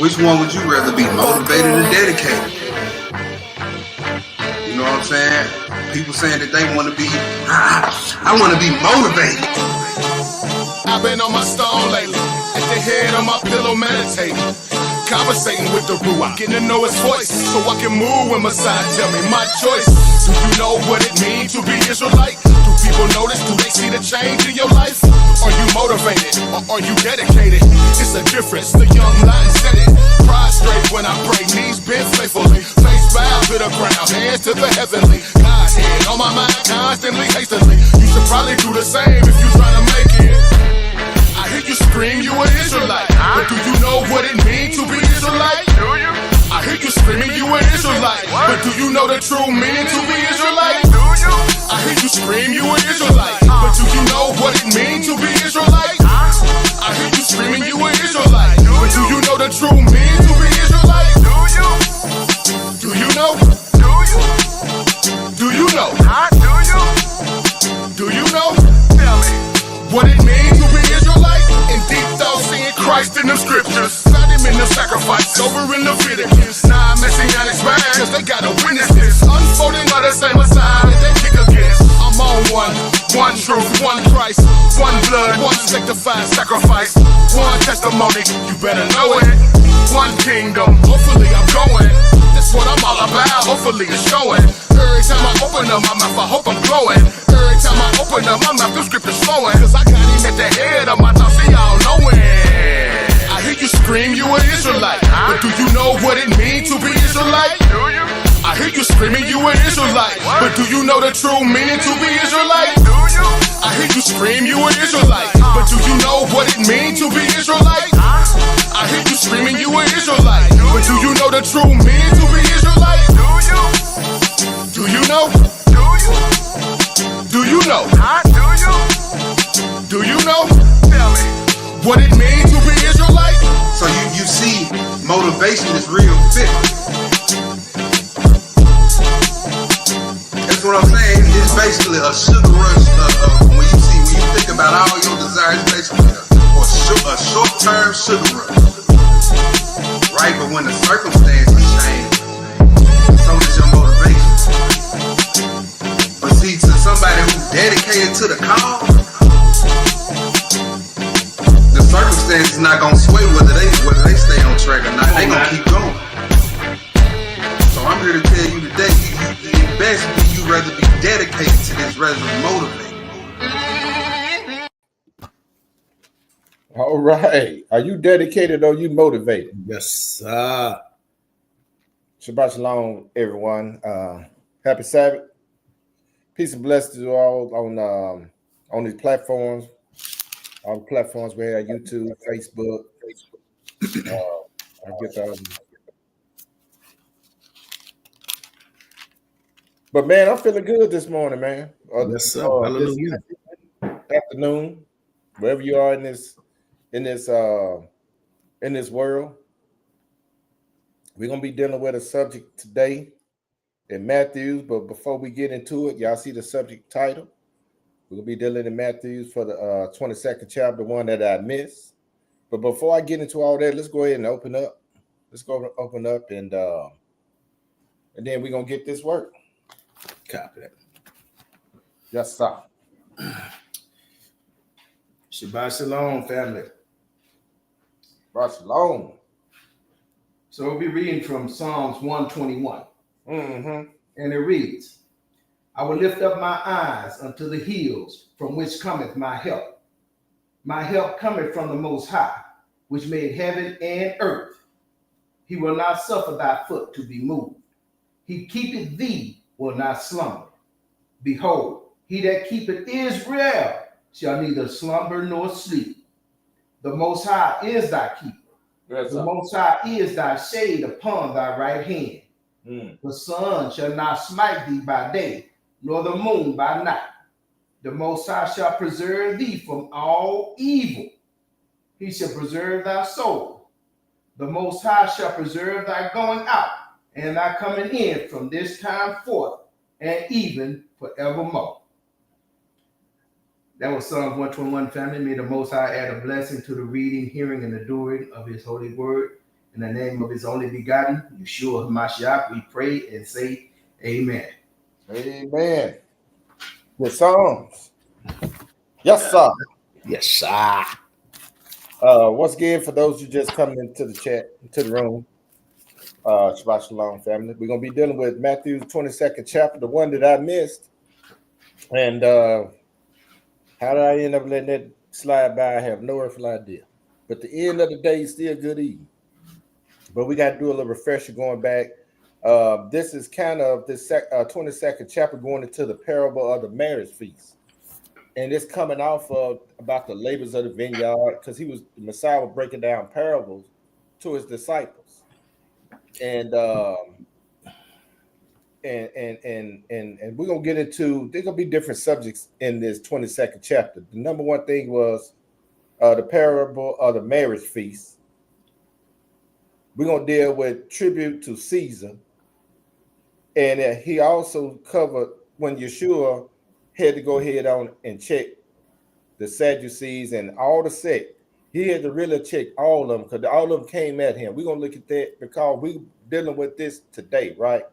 Which one would you rather be, motivated or dedicated? You know what I'm saying? People saying that they want to be, I want to be motivated. I've been on my stone lately, at the head of my pillow meditating, conversating with the Ruach, getting to know his voice, so I can move when Messiah tell me my choice. Do you know what it means to be Israelite? Do people notice? Do they see the change in your life? Are you motivated or are you dedicated? It's a difference, the young lion said it. Prostrate when I pray, knees bent faithfully, face bow to the ground, hands to the heavenly. Godhead on my mind constantly, hastily. You should probably do the same if you're trying to make it. I hear you scream, you an Israelite, but do you know what it means to be Israelite? Do you? I hear you screaming, you an Israelite, but do you know the true meaning to be Israelite? Do you? I hear you scream, you an Israelite, but do you know what it means to be Israelite? I hear you screaming, you an Israelite, but do you know the true meaning to be Israelite? Do you? Do you know? Do you? Do you know? Do you? Do you know? Tell me what it means to be Israelite. In deep thought, seeing Christ in the scriptures, found him in the sacrifice over in Leviticus. Now messianic smash, cause they gotta witness this unfolding of the same Messiah that they kick against. I'm on one truth, one Christ, one blood, one sanctified sacrifice, one testimony, you better know it. One kingdom, hopefully I'm going. That's what I'm all about, hopefully it's showing. Every time I open up my mouth, I hope I'm glowing. Every time I open up my mouth, the scripture's flowing. Cause I got him at the head of my thoughts, see y'all knowing. I hear you scream, you an Israelite, but do you know what it means to be Israelite? Do you? I hear you screaming, you an Israelite, but do you know the true meaning to be Israelite? Do you? I hear you scream, you an Israelite, but do you know what it means to be Israelite? I hear you screaming, you an Israelite, but do you know the true meaning to be Israelite? Do you? Do you know? Do you? Do you know? Do you? Do you know? Tell me what it means to be Israelite. So you see, motivation is real fit. That's what I'm saying. It's basically a sugar rush. When you think about all your desires, basically a short-term sugar rush, right? But when the circumstances change, so does your motivation. But see, to somebody who's dedicated to the cause, the circumstances not gonna sway whether they stay on track or not. They gonna keep going. So I'm here to tell you today, it best be you rather be dedicated to this rather than motivated. All right. Are you dedicated or you motivated? Yes, sir. Shabbat shalom, everyone. Happy Sabbath. Peace and blessings to all on these platforms. All the platforms we have: YouTube, Facebook. I get But man, I'm feeling good this morning, man. Yes, sir. Hallelujah. This afternoon, wherever you are in this world, we're gonna be dealing with a subject today in Matthews. But before we get into it, y'all see the subject title. We're gonna be dealing in Matthews for the 22nd chapter, one that I missed. But before I get into all that, let's go ahead and open up. Let's go open up and then we're gonna get this work. Copy that. Yes, sir. Shabbat shalom, family. Shabbat shalom. So we'll be reading from Psalms 121. Mm-hmm. And it reads, I will lift up my eyes unto the hills, from which cometh my help. My help cometh from the Most High, which made heaven and earth. He will not suffer thy foot to be moved. He keepeth thee, will not slumber. Behold, he that keepeth Israel shall neither slumber nor sleep. The Most High is thy keeper. Yes, the Most High is thy shade upon thy right hand. The sun shall not smite thee by day, nor the moon by night. The Most High shall preserve thee from all evil. He shall preserve thy soul. The Most High shall preserve thy going out and thy coming in from this time forth and even forevermore. That was Psalms 121, family. May the Most High add a blessing to the reading, hearing, and the doing of his holy word. In the name of his only begotten, Yahshua HaMashiach, we pray and say amen. Amen. The Psalms. Yes, sir. Yes, sir. Once again, for those who just coming into the chat, into the room, Shabbat Shalom, family. We're going to be dealing with Matthew's 22nd chapter, the one that I missed. And how did I end up letting that slide by? I have no earthly idea. But the end of the day is still good evening. But we got to do a little refresher going back. This is kind of the 22nd chapter going into the parable of the marriage feast. And it's coming off of about the labors of the vineyard, because the Messiah was breaking down parables to his disciples. And we're gonna get into, there's gonna be different subjects in this 22nd chapter. The number one thing was the parable of the marriage feast. We're gonna deal with tribute to Caesar, and he also covered when Yahshua had to go ahead on and check the Sadducees and all the sect. He had to really check all of them, because all of them came at him. We're gonna look at that because we're dealing with this today, right?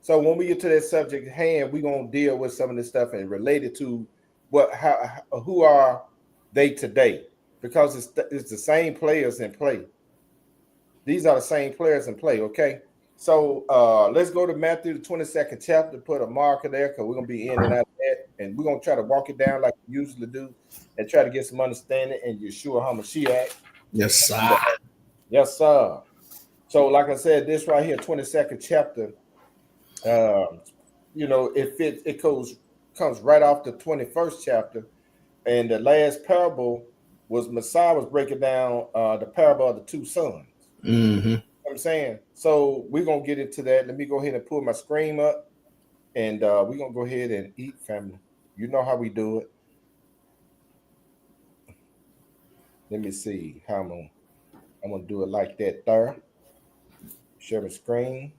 So when we get to that subject at hand, we're gonna deal with some of this stuff and relate it to who are they today, because it's the same players in play. These are the same players in play, okay? So let's go to Matthew, the 22nd chapter, put a marker there, because we're going to be in and out of that. And we're going to try to walk it down like we usually do and try to get some understanding in Yahshua HaMashiach. Yes, sir. Yes, sir. So like I said, this right here, 22nd chapter, it comes right off the 21st chapter. And the last parable was Messiah was breaking down the parable of the two sons. Mm-hmm. I'm saying, so we're gonna get into that. Let me go ahead and pull my screen up, and we're gonna go ahead and eat, family. You know how we do it. Let me see how I'm gonna do it like that there. Share my screen,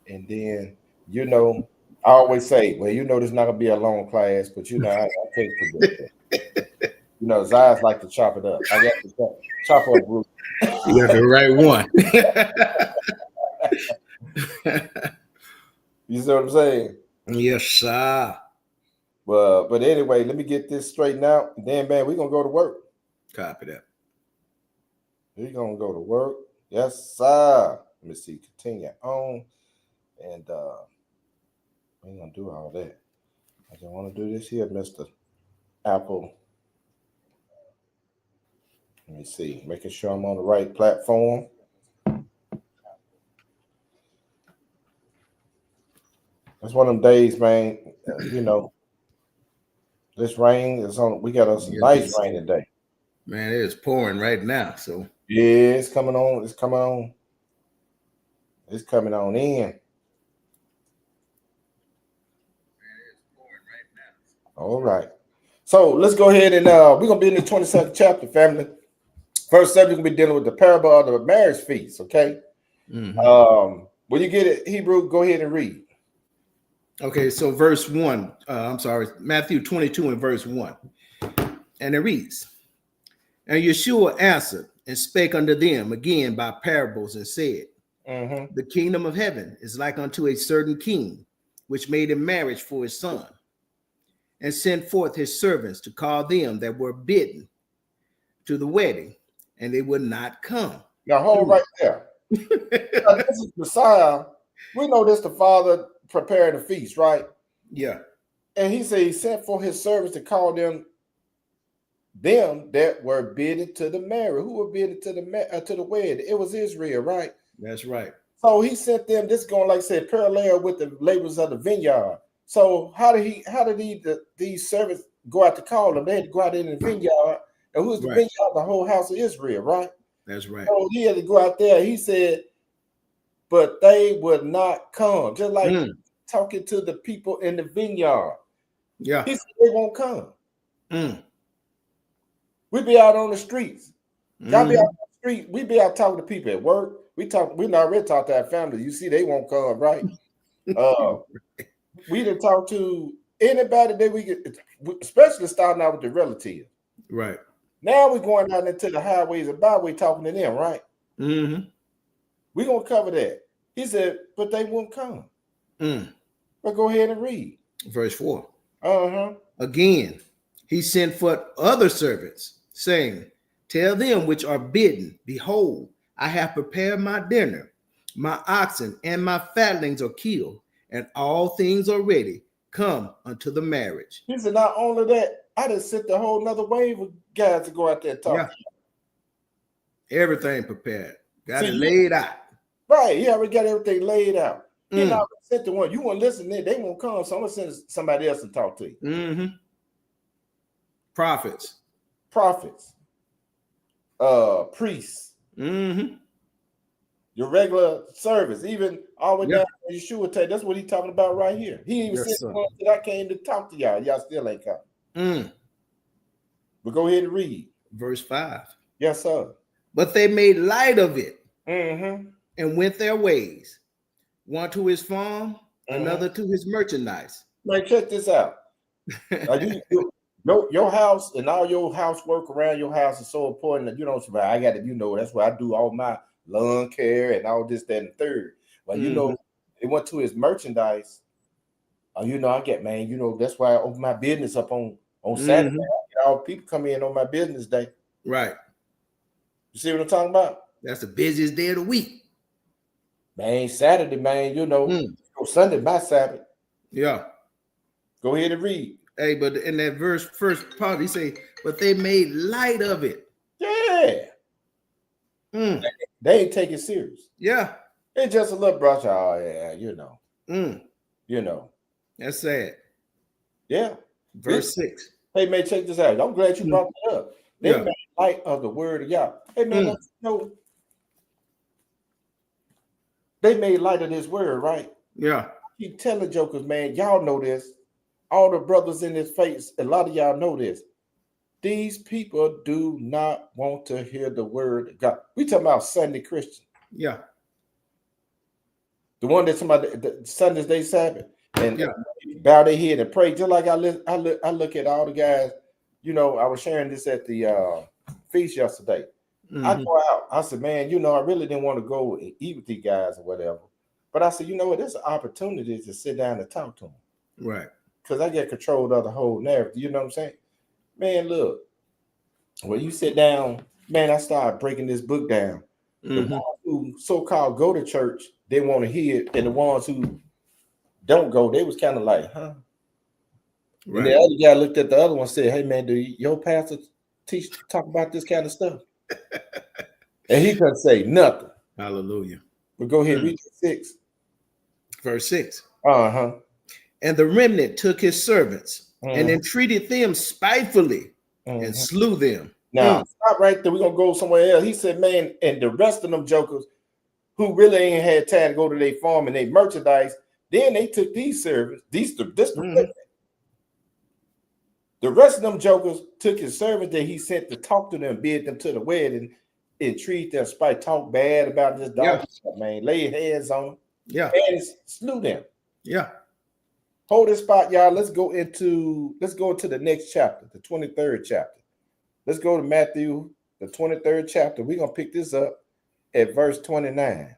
and then I always say, well, this is not gonna be a long class, but I can't predict it. Zayas like to chop it up. I got to chop up Bruce. You got the right one. You see what I'm saying? Yes, sir. But anyway, let me get this straightened out. And then, man, we're going to go to work. Copy that. We're going to go to work. Yes, sir. Let me see. Continue on. And we ain't going to do all that. I just want to do this here, Mr. Apple. Let me see. Making sure I'm on the right platform. That's one of them days, man. This rain is on. We got us some nice rain today. Man, it is pouring right now. So yeah, it's coming on. It's coming on. It's coming on in. All right. So let's go ahead and we're gonna be in the 22nd chapter, family. First subject, we're gonna be dealing with the parable of the marriage feast. Okay. Mm-hmm. When you get it, Hebrew, go ahead and read. Okay, so verse 1. Matthew 22 and verse 1. And it reads, and Yahshua answered and spake unto them again by parables and said, the kingdom of heaven is like unto a certain king, which made a marriage for his son, and sent forth his servants to call them that were bidden to the wedding, and they would not come. Now hold right there. This is Messiah. We know this the Father preparing the feast, right? Yeah. And he said he sent for his servants to call them that were bidden to the marriage. Who were bidden to the wedding? It was Israel, right? That's right. So he sent them. This going, like I said, parallel with the labors of the vineyard. So how did these servants go out to call them? They had to go out in the vineyard. And who's the vineyard? The whole house of Israel, right? That's right. So he had to go out there. He said, but they would not come. Just like talking to the people in the vineyard. Yeah. He said they won't come. We be out on the streets. Y'all be out on the street. We be out talking to people at work. We not really talk to our family. You see, they won't come, right? We didn't talk to anybody that we get, especially starting out with the relatives. Right. Now we're going out into the highways and byways talking to them, right? We're gonna cover that. He said, but they won't come. But go ahead and read. Verse 4. Uh-huh. Again, he sent forth other servants, saying, tell them which are bidden, behold, I have prepared my dinner. My oxen and my fatlings are killed, and all things are ready. Come unto the marriage. He said, not only that, I just sent the whole nother wave of guys to go out there and talk. Yeah. Everything prepared. Got it laid out. Right. He already got everything laid out. He not sent the one. You won't listen to it, they won't come. So I'm gonna send somebody else to talk to you. Prophets. Priests. Your regular service, even all the way down to Yahshua take. That's what he's talking about right here. He even said the ones that I came to talk to y'all. Y'all still ain't come. But go ahead and read. Verse 5. Yes, sir. But they made light of it and went their ways. One to his farm, another to his merchandise. Man, check this out. Your house and all your housework around your house is so important that you don't survive. I got to, that's where I do all my lawn care and all this, that, and third. But it went to his merchandise. I get, man, that's why I open my business up on Saturday. All people come in on my business day. Right. You see what I'm talking about? That's the busiest day of the week. Man, Saturday, man, Sunday by Sabbath. Yeah. Go ahead and read. Hey, but in that verse, first part, he say, but they made light of it. Yeah. They ain't take it serious. Yeah. It's just a little brush. Oh, yeah, That's sad. Yeah. Verse 6. Hey, man, check this out. I'm glad you brought it up. They made light of the word of Yah. Hey, man, they made light of this word, right? Yeah. Keep telling jokers, man, y'all know this. All the brothers in this face, a lot of y'all know this. These people do not want to hear the word of God. We talking about Sunday Christian. Yeah. The one that's about the Sunday's day Sabbath and bow their head and pray. Just like I look at all the guys. I was sharing this at the feast yesterday. I go out. I said, man, I really didn't want to go and eat with these guys or whatever. But I said, there's an opportunity to sit down and talk to them. Right. Because I get control of the whole narrative. You know what I'm saying? Man, look. When you sit down, man, I started breaking this book down. The ones who so-called go to church, they want to hear it. And the ones who don't go, they was kind of like, huh? Right. And the other guy looked at the other one and said, hey, man, do your pastor talk about this kind of stuff? And he couldn't say nothing. Hallelujah. But go ahead, read 6. Verse 6. And the remnant took his servants and entreated them spitefully and slew them. Now, stop right there. We're going to go somewhere else. He said, man, and the rest of them jokers who really ain't had time to go to their farm and their merchandise, then they took these servants, the rest of them jokers took his servants that he sent to talk to them, bid them to the wedding, and treat them spite, talk bad about this dog, man, lay hands on them, and slew them. Yeah. Hold this spot, y'all. Let's go into the next chapter, the 23rd chapter. Let's go to Matthew, the 23rd chapter. We're gonna pick this up at verse 29.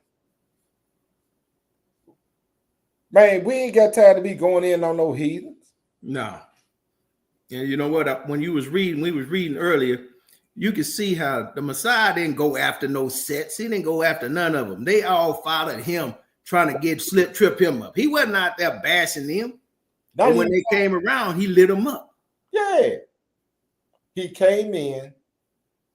Man, we ain't got time to be going in on no heathens. No. And you know what? When we was reading earlier, you could see how the Messiah didn't go after no sets. He didn't go after none of them. They all followed him, trying to trip him up. He wasn't out there bashing them. But when they came around, he lit them up. Yeah. He came in,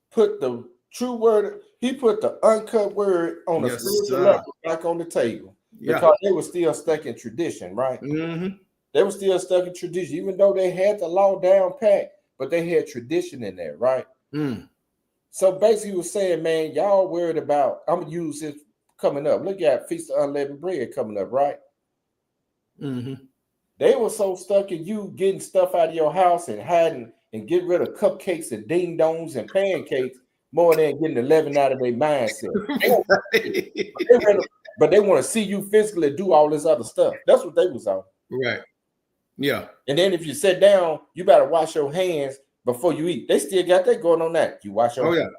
put the true word, he put the uncut word on the spiritual level back on the table. Because they were still stuck in tradition, right? They were still stuck in tradition, even though they had the law down pat, but they had tradition in there, right? So basically, he was saying, man, y'all worried about, I'm going to use this coming up. Look at Feast of Unleavened Bread coming up, right? They were so stuck in you getting stuff out of your house and hiding and getting rid of cupcakes and ding-dongs and pancakes more than getting the leaven out of their mindset. But they want to see you physically do all this other stuff. That's what they was on. Right. Yeah. And then if you sit down, you better wash your hands before you eat. They still got that going on now. You wash your hands.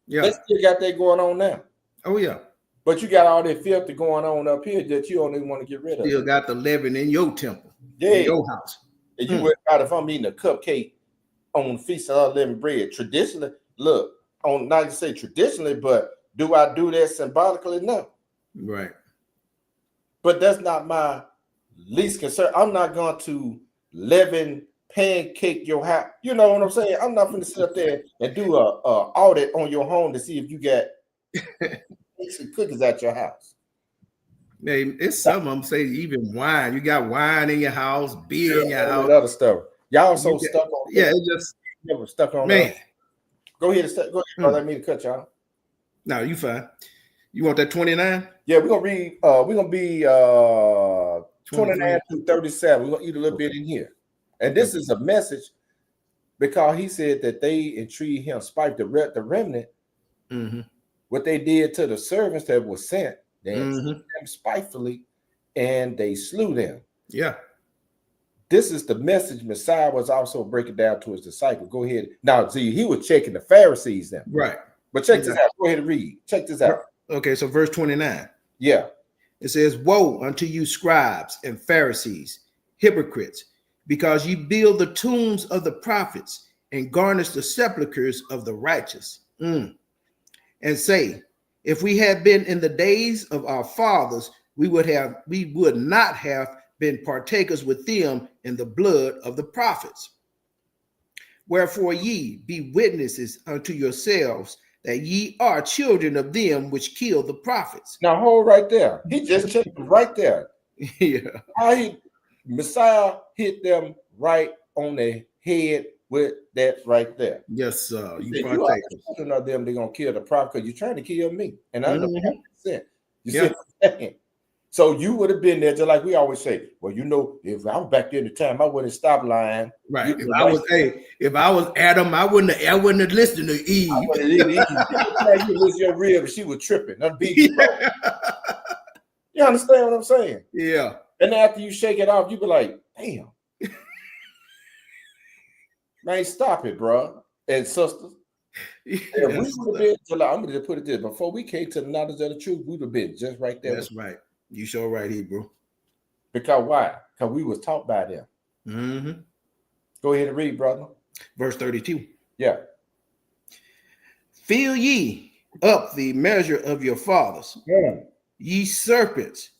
Yeah. They still got that going on now. Oh, yeah. But you got all that filth going on up here that you don't even want to get rid of. Still got the leaven in your temple, Yeah. in your house. And you worry about if I'm eating a cupcake on the Feast of Unleavened Bread. Traditionally, look, not to say traditionally, but do I do that symbolically? No. Right. But that's not my least concern. I'm not going to leaven pancake your house. You know what I'm saying? I'm not going to sit up there and do a audit on your home to see if you got cakes and cookies at your house. Hey, it's some of them say even wine. You got wine in your house, beer in your house, other stuff. Y'all so stuck on. Yeah, it just never stuck on. Man, go ahead. Go ahead. Brother. Let me cut y'all. No, you fine. You want that 29? Yeah, we're gonna read. We're gonna be 29 through 37. We're gonna eat a little bit in here, and this is a message because he said that they entreated him, spite the remnant. What they did to the servants that were sent, they them spitefully, and they slew them. Yeah. This is the message Messiah was also breaking down to his disciples. Go ahead. Now, see, he was checking the Pharisees then. Right. But check this out. Go ahead and read. Check this out. Okay, so verse 29. Yeah. It says, woe unto you, scribes and Pharisees, hypocrites, because you build the tombs of the prophets and garnish the sepulchres of the righteous. And say, if we had been in the days of our fathers, we would not have been partakers with them in the blood of the prophets. Wherefore ye be witnesses unto yourselves that ye are children of them which killed the prophets. Now hold right there. He just checked them right there. Yeah. Messiah hit them right on the head with that right there. Yes, sir. You are children of them, they're gonna kill the prophet because you're trying to kill me. And I know 100%. You see what I'm saying? So you would have been there, just like we always say. Well, you know, if I was back there in the time, I wouldn't stop lying. Right. If I was Adam, I wouldn't have listened to Eve. I wouldn't have Eve. You listen your rib, and she was tripping. You understand what I'm saying? Yeah. And after you shake it off, you be like, damn. Man, stop it, bro. And sisters. If we would have been, I'm going to put it this, before we came to the knowledge of the truth, we would have been just right there. That's right. You sure right, Hebrew. Because why? Because we was taught by them. Go ahead and read, brother. Verse 32. Yeah. Fill ye up the measure of your fathers, ye serpents,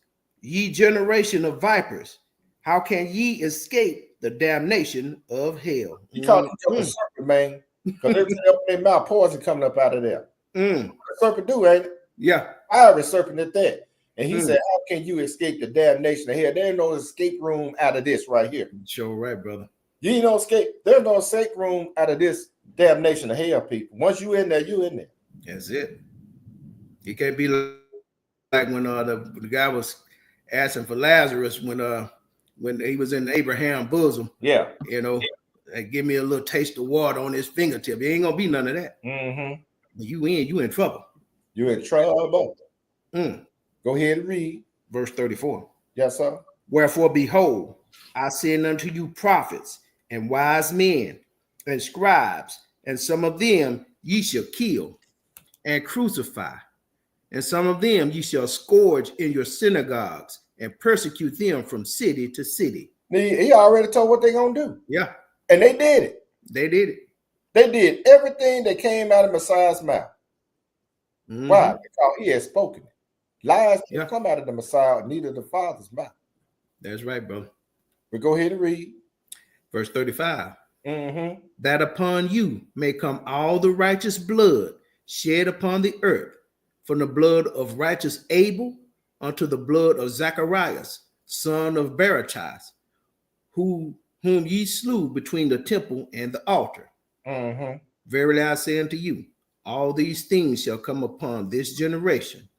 ye generation of vipers. How can ye escape the damnation of hell? You call it a serpent, man. Because every time in their mouth, poison coming up out of there. The serpent do, ain't it? Yeah. Fiery serpent at that. And he said, how can you escape the damnation of hell? There ain't no escape room out of this right here. Sure right, brother. You ain't no escape. There's no escape room out of this damnation of hell, people. Once you in there, you in there. That's it. You can't be like when the guy was asking for Lazarus when he was in Abraham's bosom. Yeah. You know, give me a little taste of water on his fingertip. It ain't gonna be none of that. You in trouble. You in trouble. Go ahead and read. Verse 34. Yes, sir. Wherefore, behold, I send unto you prophets and wise men and scribes, and some of them ye shall kill and crucify, and some of them ye shall scourge in your synagogues and persecute them from city to city. He already told what they're going to do. Yeah. And they did it. They did it. They did everything that came out of Messiah's mouth. Why? Because he had spoken. Lies didn't come out of the Messiah, neither the Father's mouth. That's right, brother. But go ahead and read. Verse 35. That upon you may come all the righteous blood shed upon the earth, from the blood of righteous Abel unto the blood of Zacharias, son of Barachas, whom ye slew between the temple and the altar. Verily I say unto you, all these things shall come upon this generation.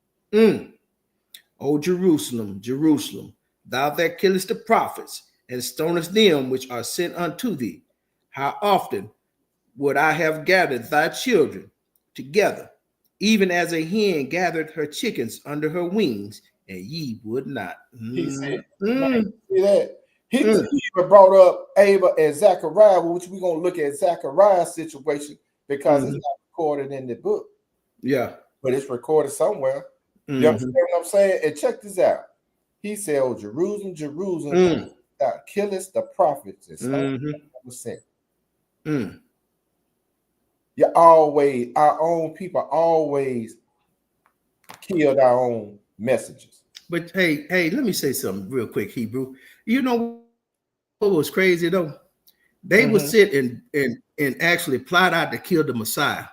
O Jerusalem, Jerusalem, thou that killest the prophets and stonest them which are sent unto thee, how often would I have gathered thy children together, even as a hen gathered her chickens under her wings, and ye would not. He said, see that? He even brought up Abel and Zachariah, which we're going to look at Zachariah's situation because it's not recorded in the book. Yeah. But it's recorded somewhere. You understand what I'm saying? And check this out. He said, "Oh, Jerusalem, Jerusalem, thou killest the prophets and stonest them that were sent." You always, our own people always killed our own messengers. But hey, let me say something real quick, Hebrew. You know what was crazy though? They would sit and actually plot out to kill the Messiah.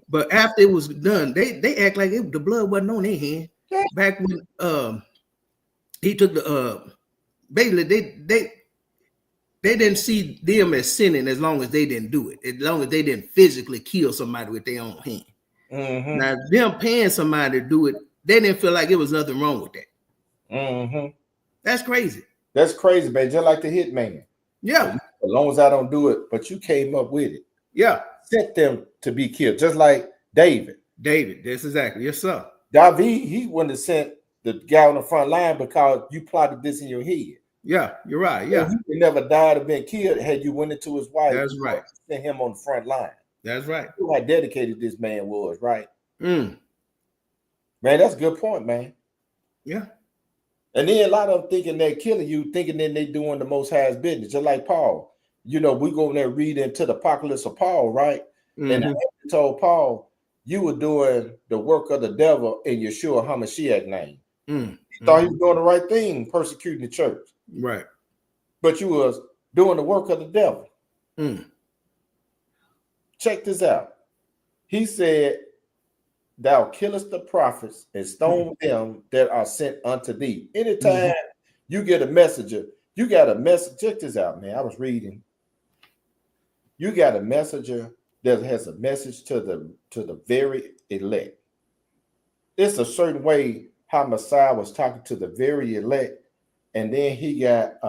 But after it was done, they act like the blood wasn't on their hand. Back when he took the basically they didn't see them as sinning as long as they didn't do it, as long as they didn't physically kill somebody with their own hand. Now, them paying somebody to do it, they didn't feel like it was nothing wrong with that. That's crazy. That's crazy, man. Just like the hitman. Yeah. As long as I don't do it, but you came up with it. Yeah. Sent them to be killed, just like David. That's exactly. Yes, sir. David, he wouldn't have sent the guy on the front line because you plotted this in your head. Yeah, you're right. Yeah. He never died or been killed had you went into his wife. That's right. Sent him on the front line. That's right. You how dedicated this man was, right? Man, that's a good point, man. Yeah. And then a lot of them thinking they're killing you, thinking that they're doing the Most High's business, just like Paul. You know, we go in there read into the apocalypse of Paul, right? And I told Paul, you were doing the work of the devil in Yahshua HaMashiach name. He thought he was doing the right thing, persecuting the church. Right. But you was doing the work of the devil. Check this out. He said, "Thou killest the prophets and stone them that are sent unto thee." Anytime you get a messenger, you got a message. Check this out, man. I was reading. You got a messenger that has a message to the very elect. It's a certain way how Messiah was talking to the very elect, and then he got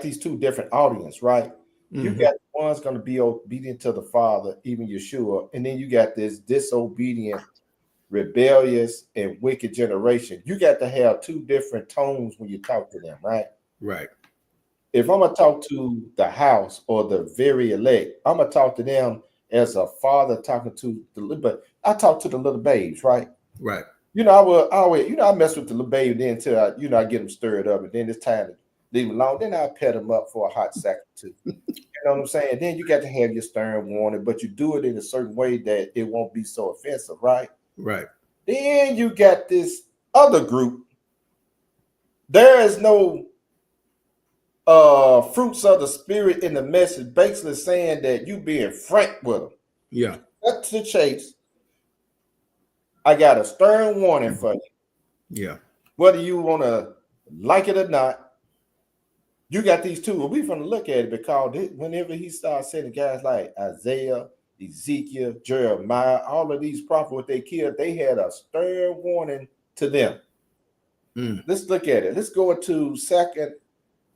these two different audience, right? You got one's going to be obedient to the Father, even Yahshua, and then you got this disobedient, rebellious, and wicked generation. You got to have two different tones when you talk to them, right? Right. If I'm going to talk to the house or the very elect, I'm going to talk to them as a father talking to the little, but I talk to the little babes, right? Right. You know, I always, I mess with the little baby then until I get them stirred up, and then it's time to leave them alone. Then I pet them up for a hot second too. You know what I'm saying? Then you got to have your stern warning, but you do it in a certain way that it won't be so offensive, right? Right. Then you got this other group. There is no fruits of the spirit in the message, basically saying that you being frank with them. Yeah. Cut to the chase. I got a stern warning for you. Yeah. Whether you want to like it or not, you got these two. Well, we're going to look at it because whenever he starts sending guys like Isaiah, Ezekiel, Jeremiah, all of these prophets, what they killed, they had a stern warning to them. Let's look at it. Let's go into 2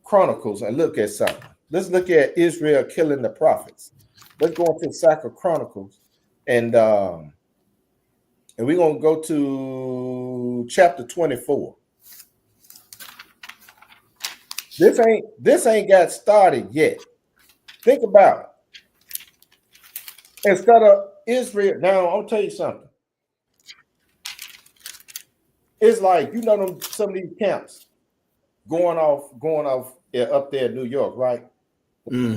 Chronicles and look at something. Let's look at Israel killing the prophets. Let's go into 2 Chronicles and we're going to go to chapter 24. This ain't got started yet. Think about it. Instead of Israel, now I'll tell you something. It's like, them some of these camps going off up there in New York, right?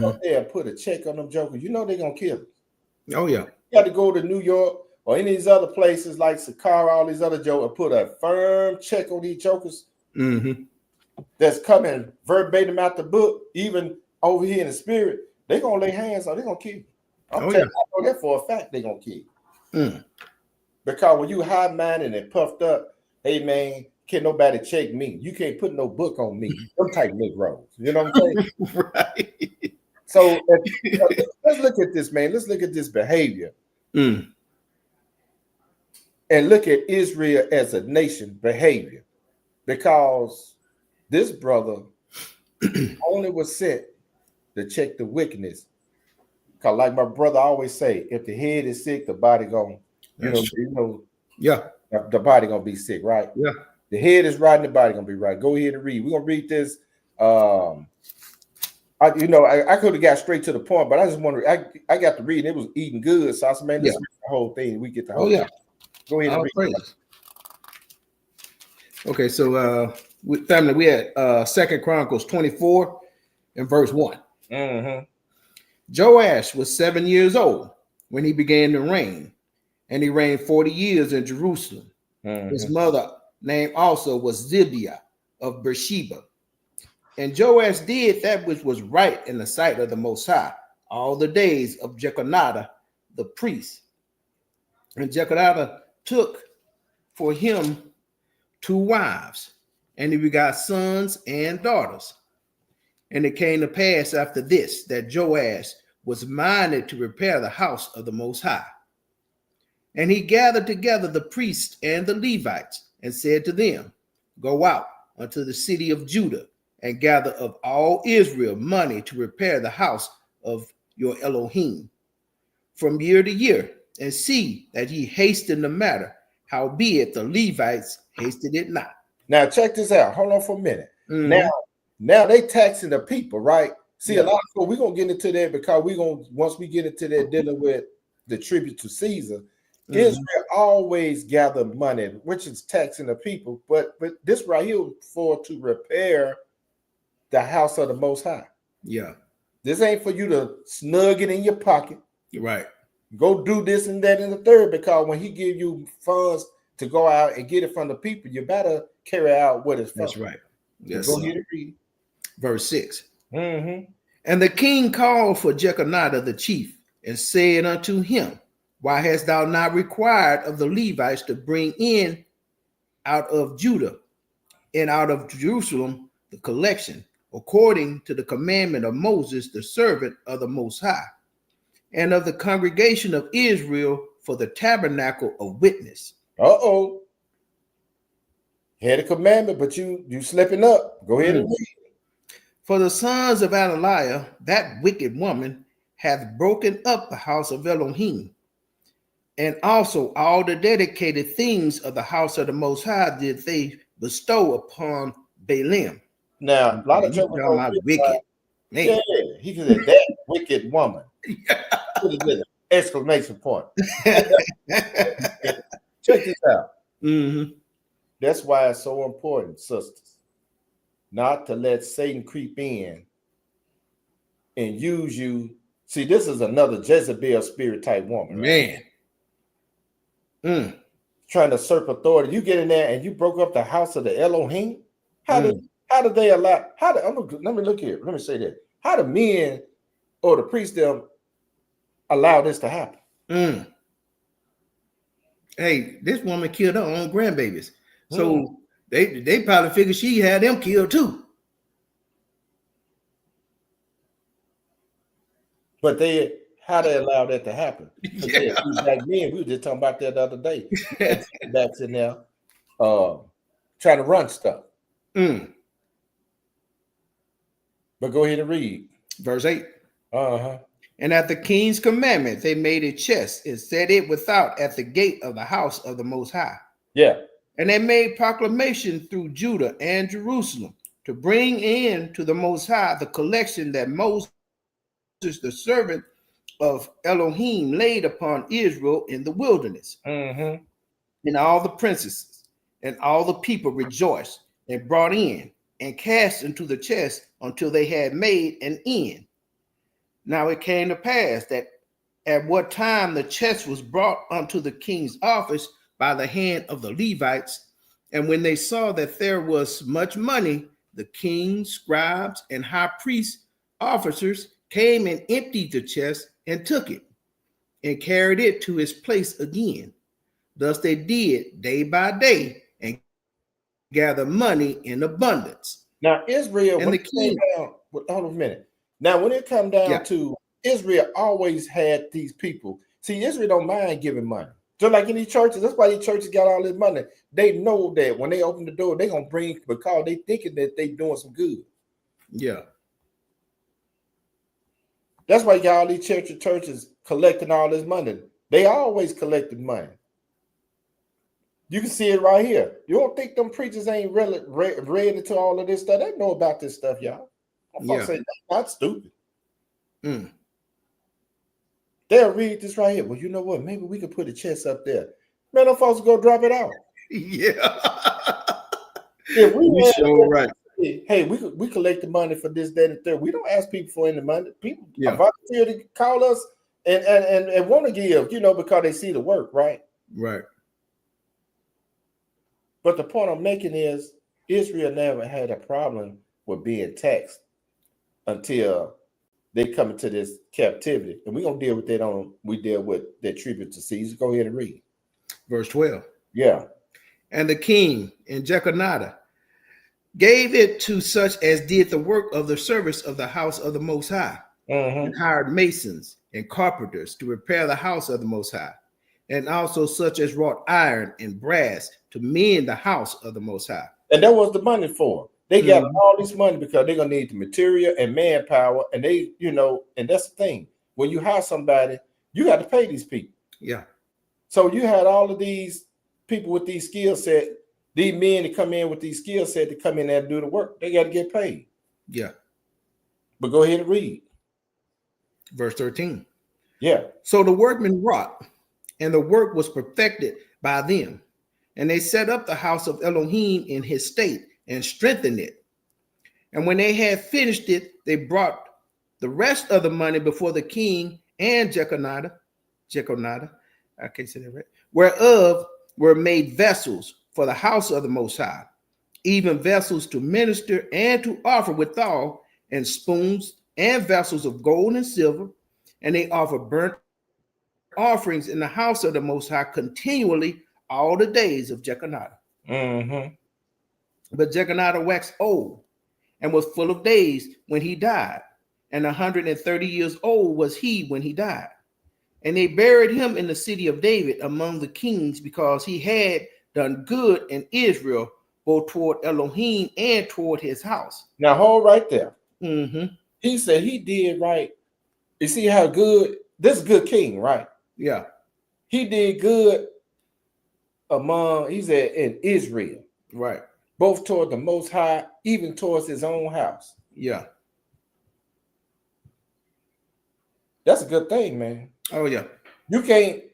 Up there and put a check on them jokers. You know they're gonna kill them. Oh yeah. You got to go to New York or any of these other places like Sakara, all these other jokers, and put a firm check on these jokers. That's coming verbatim out the book, even over here in the spirit, they're gonna lay hands on, they're gonna kill you. I know that for a fact they're gonna kill you. Because when you high-minded and puffed up, hey man, can't nobody check me. You can't put no book on me. Them type Negroes. You know what I'm saying? Right. So let's look at this, man. Let's look at this behavior. And look at Israel as a nation behavior. Because this brother only was sent to check the wickedness. Because like my brother always say, if the head is sick, the body gonna, yeah, the body gonna be sick, right? Yeah. The head is right and the body gonna be right. Go ahead and read. We're gonna read this. I could have got straight to the point, but I just wonder. I got to read. And it was eating good, so I said, man, let's read the whole thing. We get the whole thing. Go ahead and All read. praise. Okay, so family, we had 2 Chronicles 24 and verse 1. Mm-hmm. Joash was 7 years old when he began to reign, and he reigned 40 years in Jerusalem. His mother name also was Zibiah of Beersheba. And Joash did that which was right in the sight of the Most High all the days of Jeconiah the priest. And Jeconiah took for him 2 wives, and he begot sons and daughters. And it came to pass after this that Joash was minded to repair the house of the Most High. And he gathered together the priests and the Levites and said to them, Go out unto the city of Judah and gather of all Israel money to repair the house of your Elohim from year to year, and see that ye hasten the matter, howbeit the Levites hasted it not. Now check this out. Hold on for a minute. Mhm. Now they taxing the people, right? See, Yeah. a lot of people, we're gonna get into that because once we get into that dealing with the tribute to Caesar, Israel always gather money, which is taxing the people. But this right here for to repair the house of the Most High. Yeah, This ain't for you to snug it in your pocket. you're right. Go do this and that and the third, because when he give you funds to go out and get it from the people, you better carry out what it's for. That's right. Yes. Go ahead and read. Verse 6. Mm-hmm. And the king called for Jeconiah the chief and said unto him, Why hast thou not required of the Levites to bring in out of Judah and out of Jerusalem the collection, according to the commandment of Moses, the servant of the Most High, and of the congregation of Israel for the tabernacle of witness? Uh-oh. Had a commandment, but you slipping up. Go ahead and read. For the sons of Adaliah, that wicked woman, hath broken up the house of Elohim, and also all the dedicated things of the house of the Most High did they bestow upon Balaam. Now, a lot of You people talking about wicked. Man. yeah, he said that wicked woman. Put it with an exclamation point. Check this out. That's why it's so important, sisters, not to let Satan creep in and use you. See, this is another Jezebel spirit type woman. Man. Right? Trying to usurp authority. You get in there and you broke up the house of the Elohim. How did they allow? Let me look here. Let me say that. How do men or the priests them allow this to happen? Hey, this woman killed her own grandbabies. So they probably figured she had them killed too. But how they allow that to happen? Yeah. Back then, we were just talking about that the other day. Back in there, trying to run stuff. But go ahead and read verse 8. Uh-huh. And at the king's commandment, they made a chest and set it without at the gate of the house of the Most High. Yeah. And they made proclamation through Judah and Jerusalem to bring in to the Most High the collection that Moses, the servant of Elohim, laid upon Israel in the wilderness. And all the princes and all the people rejoiced and brought in and cast into the chest until they had made an end. Now it came to pass that at what time the chest was brought unto the king's office by the hand of the Levites, and when they saw that there was much money, the king's scribes and high priest officers came and emptied the chest and took it and carried it to his place again. Thus they did day by day and gather money in abundance. Now Israel, and when the it king, came down, hold on a minute. Now when it come down to Israel, always had these people. See, Israel don't mind giving money. Just like in these churches, that's why these churches got all this money. They know that when they open the door, they're gonna bring, because they thinking that they doing some good. Yeah. That's why you got all these churches collecting all this money. They always collected money. You can see it right here. You don't think them preachers ain't really read into all of this stuff? They know about this stuff, y'all. Folks say that's not stupid. They'll read this right here. Well, you know what? Maybe we could put a chest up there. Man, them folks go drop it off. Yeah. If we You had- sure right. hey, we collect the money for this, that, and third. We don't ask people for any money. People volunteer to call us and want to give, because they see the work, right? Right. But the point I'm making is Israel never had a problem with being taxed until they come into this captivity. And we're going to deal with that we deal with their tribute to Caesar. Go ahead and read. Verse 12. Yeah. And the king and Jeconiah gave it to such as did the work of the service of the house of the Most High, and hired masons and carpenters to repair the house of the Most High, and also such as wrought iron and brass to mend the house of the Most High. And that was the money for. They got all this money because they're going to need the material and manpower. And they, and that's the thing. When you hire somebody, you got to pay these people. Yeah. So you had all of these people with these skill set, these men to come in with these skill set to come in there and do the work. They got to get paid. Yeah. But go ahead and read. Verse 13. Yeah. So the workmen wrought, and the work was perfected by them. And they set up the house of Elohim in his state and strengthened it. And when they had finished it, they brought the rest of the money before the king and Jeconiah, I can't say that right, whereof were made vessels for the house of the Most High, even vessels to minister and to offer withal, and spoons and vessels of gold and silver. And they offer burnt offerings in the house of the Most High continually all the days of Jeconiah. But Jeconiah waxed old and was full of days when he died, and 130 years old was he when he died. And they buried him in the city of David among the kings, because he had done good in Israel, both toward Elohim and toward his house. Now hold right there. He said he did right. You see how good this good king, right? Yeah. He did good he said in Israel. Right. Both toward the Most High, even towards his own house. Yeah. That's a good thing, man. Oh, yeah. You can't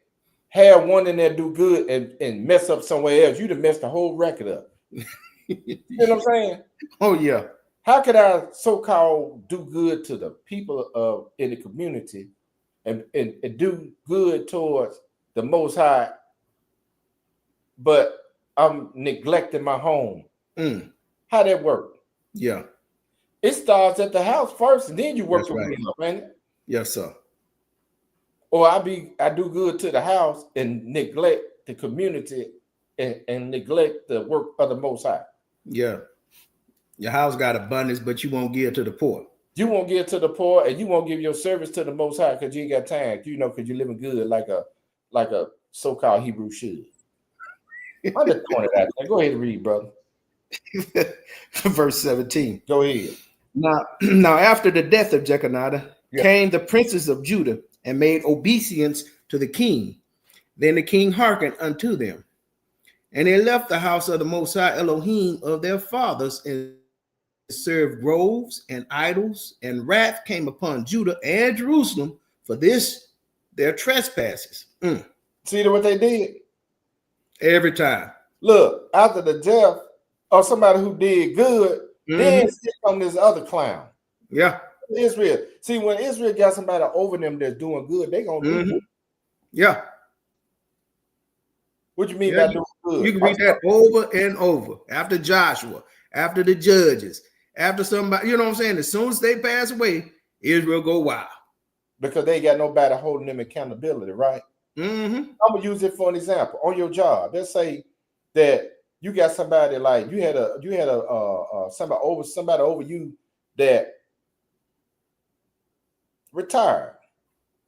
have one in there do good and mess up somewhere else. You'd have messed the whole record up. You know what I'm saying? Oh, yeah. How could I so-called do good to the people in the community and do good towards the Most High, but I'm neglecting my home? How that work? Yeah. It starts at the house first, and then you work your way up, man. Yes, sir. Or I do good to the house and neglect the community and neglect the work of the Most High. Yeah. Your house got abundance, but you won't give to the poor. You won't give to the poor, and you won't give your service to the Most High because you ain't got time. Because you're living good like a so-called Hebrew should. I'm just throwing it out there. Go ahead and read, brother. Verse 17. Go ahead. Now after the death of Jeconiah came the princes of Judah and made obeisance to the king. Then the king hearkened unto them. And they left the house of the Most High Elohim of their fathers and served groves and idols, and wrath came upon Judah and Jerusalem for this their trespasses. See what they did? Every time. Look, after the death of somebody who did good, then here come this other clown. Yeah. Israel. See, when Israel got somebody over them that's doing good, they gonna do good. Yeah. What you mean by doing good? You can read that over and over. After Joshua, after the judges, after somebody, you know what I'm saying? As soon as they pass away, Israel go wild. Because they ain't got nobody holding them accountability, right? I'm gonna use it for an example. On your job, let's say that you got somebody like you had somebody over you that retired,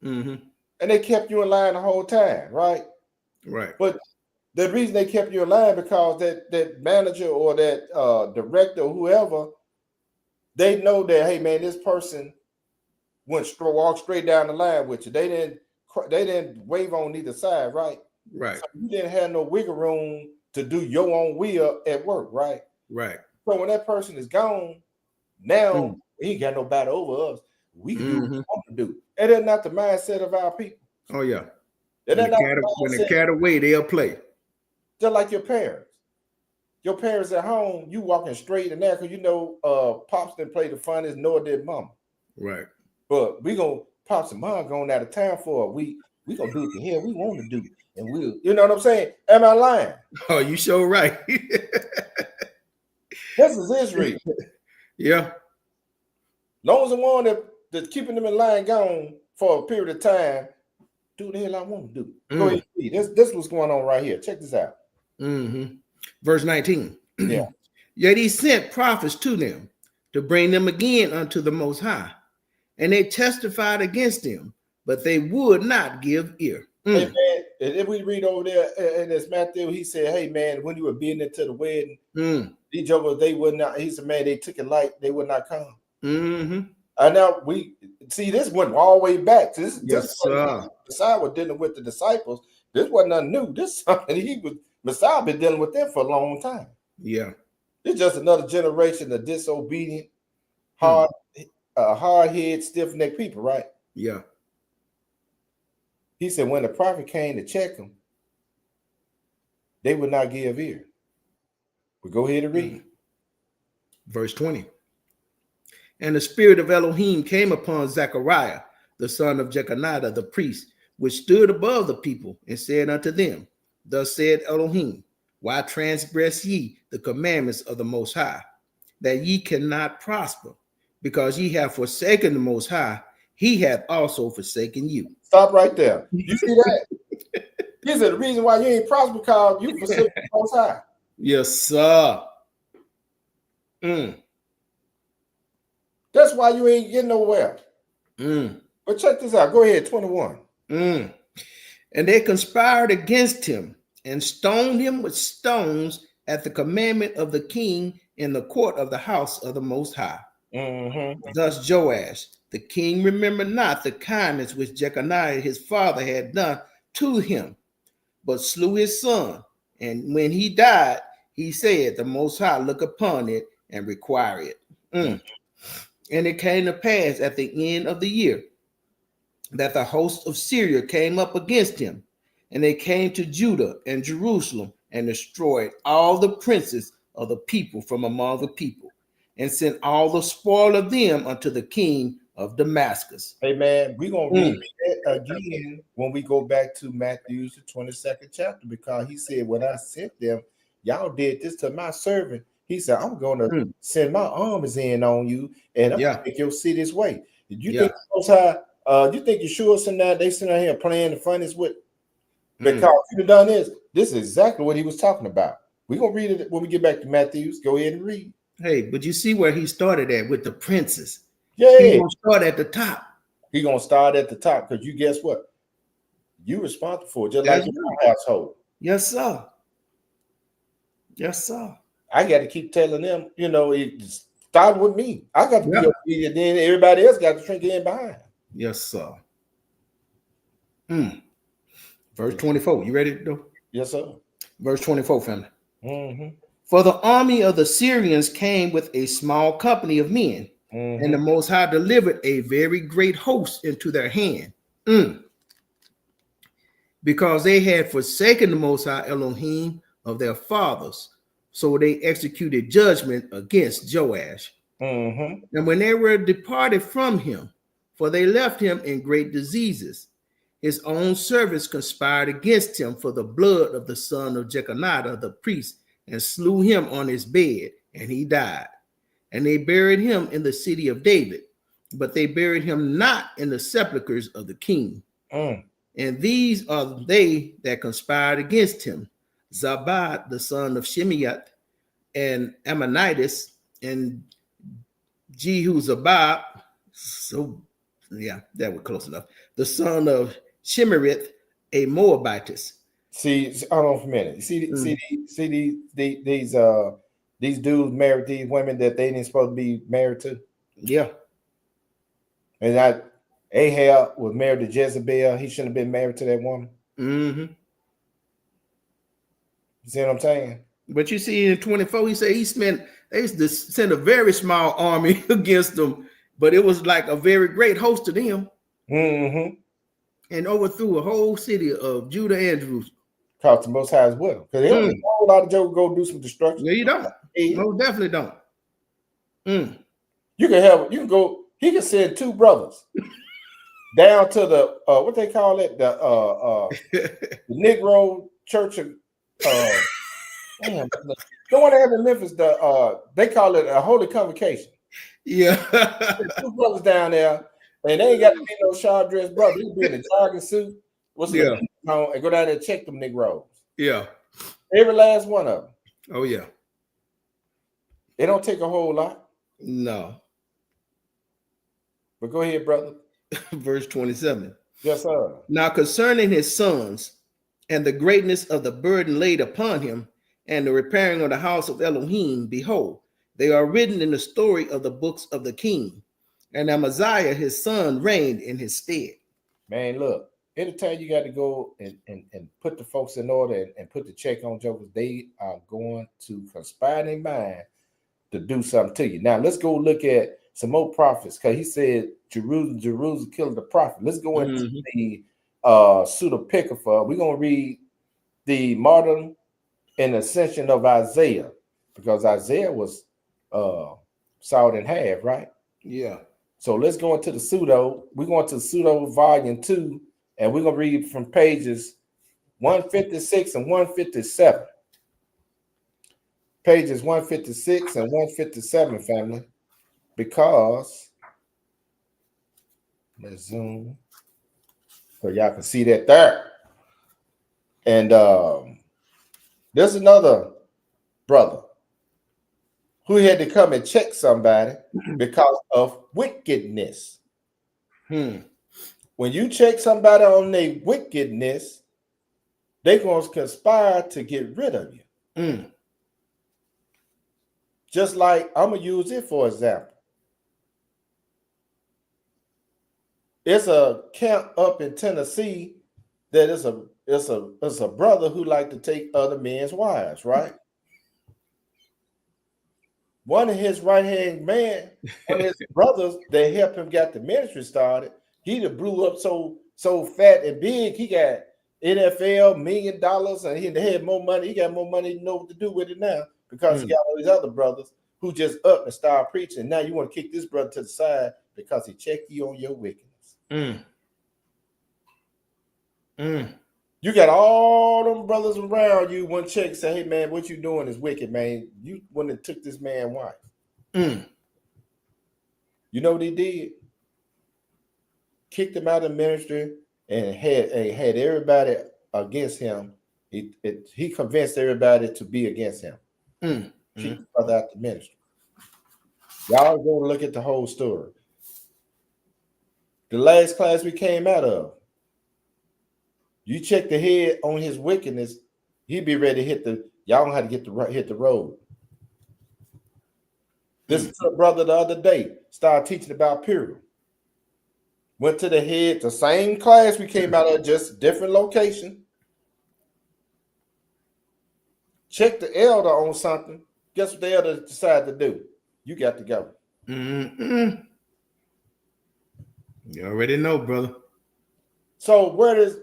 and they kept you in line the whole time, right? Right. But the reason they kept you in line because that manager or that director or whoever, they know that, hey man, this person walked straight down the line with you. They didn't wave on either side, right? Right. So you didn't have no wiggle room to do your own will at work, right? Right. So when that person is gone, now he ain't got nobody over us. We can do what we want to do. And that's not the mindset of our people. Oh yeah. When the cat away, they'll play. Just like your parents. Your parents at home, you walking straight and there because you know Pops didn't play the funniest, nor did Mama. Right. But we gonna Pops and Mom going out of town for a week. We gonna do it the hell we want to do. And we'll, you know what I'm saying? Am I lying? Oh, you sure right. This is Israel. Yeah. Long as the one that's keeping them in line gone for a period of time, do the hell I want to do. Go ahead. This is what's going on right here. Check this out. Mm-hmm. Verse 19. Yeah. Yet he sent prophets to them to bring them again unto the Most High. And they testified against them, but they would not give ear. Hey man, if we read over there in this Matthew, he said, hey man, when you were being into the wedding, these jokers, they would not, he said, man, they took it light, they would not come. And now we see this went all the way back. This Messiah was dealing with the disciples. This wasn't nothing new. This is something Messiah been dealing with them for a long time. Yeah. It's just another generation of disobedient, hard-headed, stiff-necked people, right? Yeah. He said when the prophet came to check them, they would not give ear. We go ahead and read. Verse 20. And the spirit of Elohim came upon Zechariah, the son of Jeconiah, the priest, which stood above the people, and said unto them, Thus said Elohim, why transgress ye the commandments of the Most High, that ye cannot prosper? Because ye have forsaken the Most High, he hath also forsaken you. Stop right there. You see that? He said the reason why you ain't prosper because you forsaken the Most High. Yes, sir. That's why you ain't getting nowhere. But check this out. Go ahead, 21. And they conspired against him and stoned him with stones at the commandment of the king in the court of the house of the Most High. Thus Joash, the king, remembered not the kindness which Jeconiah his father had done to him, but slew his son. And when he died, he said, the Most High look upon it and require it. And it came to pass at the end of the year that the host of Syria came up against him, and they came to Judah and Jerusalem and destroyed all the princes of the people from among the people, and sent all the spoil of them unto the king of Damascus. Hey man, we're gonna read that again when we go back to Matthew, the 22nd chapter, because he said, when I sent them, y'all did this to my servant. He said, I'm gonna send my armies in on you, and I'm gonna make your cities wait. Did you think Most High, you think Yahshua sitting there, they sitting out here playing the funniest with? Because if you'd have done this is exactly what he was talking about. We're gonna read it when we get back to Matthews. Go ahead and read. Hey, but you see where he started at with the princes. Yeah, he's gonna start at the top. He's gonna start at the top because you guess what? You responsible for it, just like your household. Yes, sir. Yes, sir. I got to keep telling them, you know, it started with me. I got to be obedient, then everybody else got to shrink in behind. Yes, sir. Verse 24. You ready, though? Yes, sir. Verse 24, family. For the army of the Syrians came with a small company of men, and the Most High delivered a very great host into their hand, because they had forsaken the Most High Elohim of their fathers. So they executed judgment against Joash. And when they were departed from him, for they left him in great diseases, his own servants conspired against him for the blood of the son of Jeconiah the priest, and slew him on his bed, and he died. And they buried him in the city of David, but they buried him not in the sepulchres of the king. And these are they that conspired against him: Zabad, the son of Shimeat, and Ammonitis, and Jehuzabad. So, yeah, that was close enough. The son of Shimerith, a Moabitess. See, hold on for a minute. These dudes married these women that they didn't supposed to be married to. Yeah. And Ahab was married to Jezebel. He shouldn't have been married to that woman. You see what I'm saying? But you see in 24, he said they used to send a very small army against them, but it was like a very great host to them. And overthrew a whole city of Judah and Jerusalem. Because the Most High is with him. Because he don't a whole lot of jokers go do some destruction. No, you don't. Yeah. No, definitely don't. You can go, he can send two brothers down to the what they call it, the Negro Church of damn, the one they have in Memphis, they call it a holy convocation. Yeah. Two brothers down there, and they ain't got to be no sharp dressed brother. He be in a jogging suit, and go down there and check them Negroes. Yeah. Every last one of them. Oh, yeah. It don't take a whole lot. No. But go ahead, brother. Verse 27. Yes, sir. Now concerning his sons and the greatness of the burden laid upon him and the repairing of the house of Elohim, behold, they are written in the story of the books of the king. And Amaziah, his son, reigned in his stead. Man, look, anytime you got to go and put the folks in order and put the check on jokers, they are going to conspire in their mind to do something to you. Now, let's go look at some more prophets, because he said, Jerusalem killed the prophet. Let's go into the pseudepigrapha. We're going to read the martyrdom and ascension of Isaiah, because Isaiah was sawed in half, right? Yeah. So let's go into the pseudo. We're going to pseudo volume 2, and we're going to read from pages 156 and 157. Pages 156 and 157, family, because let's zoom so y'all can see that there. And there's another brother who had to come and check somebody because of wickedness. When you check somebody on their wickedness, they're going to conspire to get rid of you. Just like, I'm going to use it for example. It's a camp up in Tennessee that is a brother who like to take other men's wives, right? One of his right-hand man, one of his brothers that helped him get the ministry started, he done blew up so fat and big, he got NFL $1 million, and he had more money. He got more money to know what to do with it now, because he got all these other brothers who just up and start preaching. Now you want to kick this brother to the side because he checked you on your wickedness. You got all them brothers around you, one check say, hey man, what you doing is wicked, man. You wouldn't have took this man's wife. You know what he did? Kicked him out of the ministry and had everybody against him. He convinced everybody to be against him. Kicked the brother out the ministry. Y'all go look at the whole story. The last class we came out of, you check the head on his wickedness, he'd be ready to y'all don't have to hit the road. This brother the other day started teaching about Purim. Went to the head, the same class we came out of, just different location. Check the elder on something. Guess what the elder decided to do? You got to go. You already know, brother. So where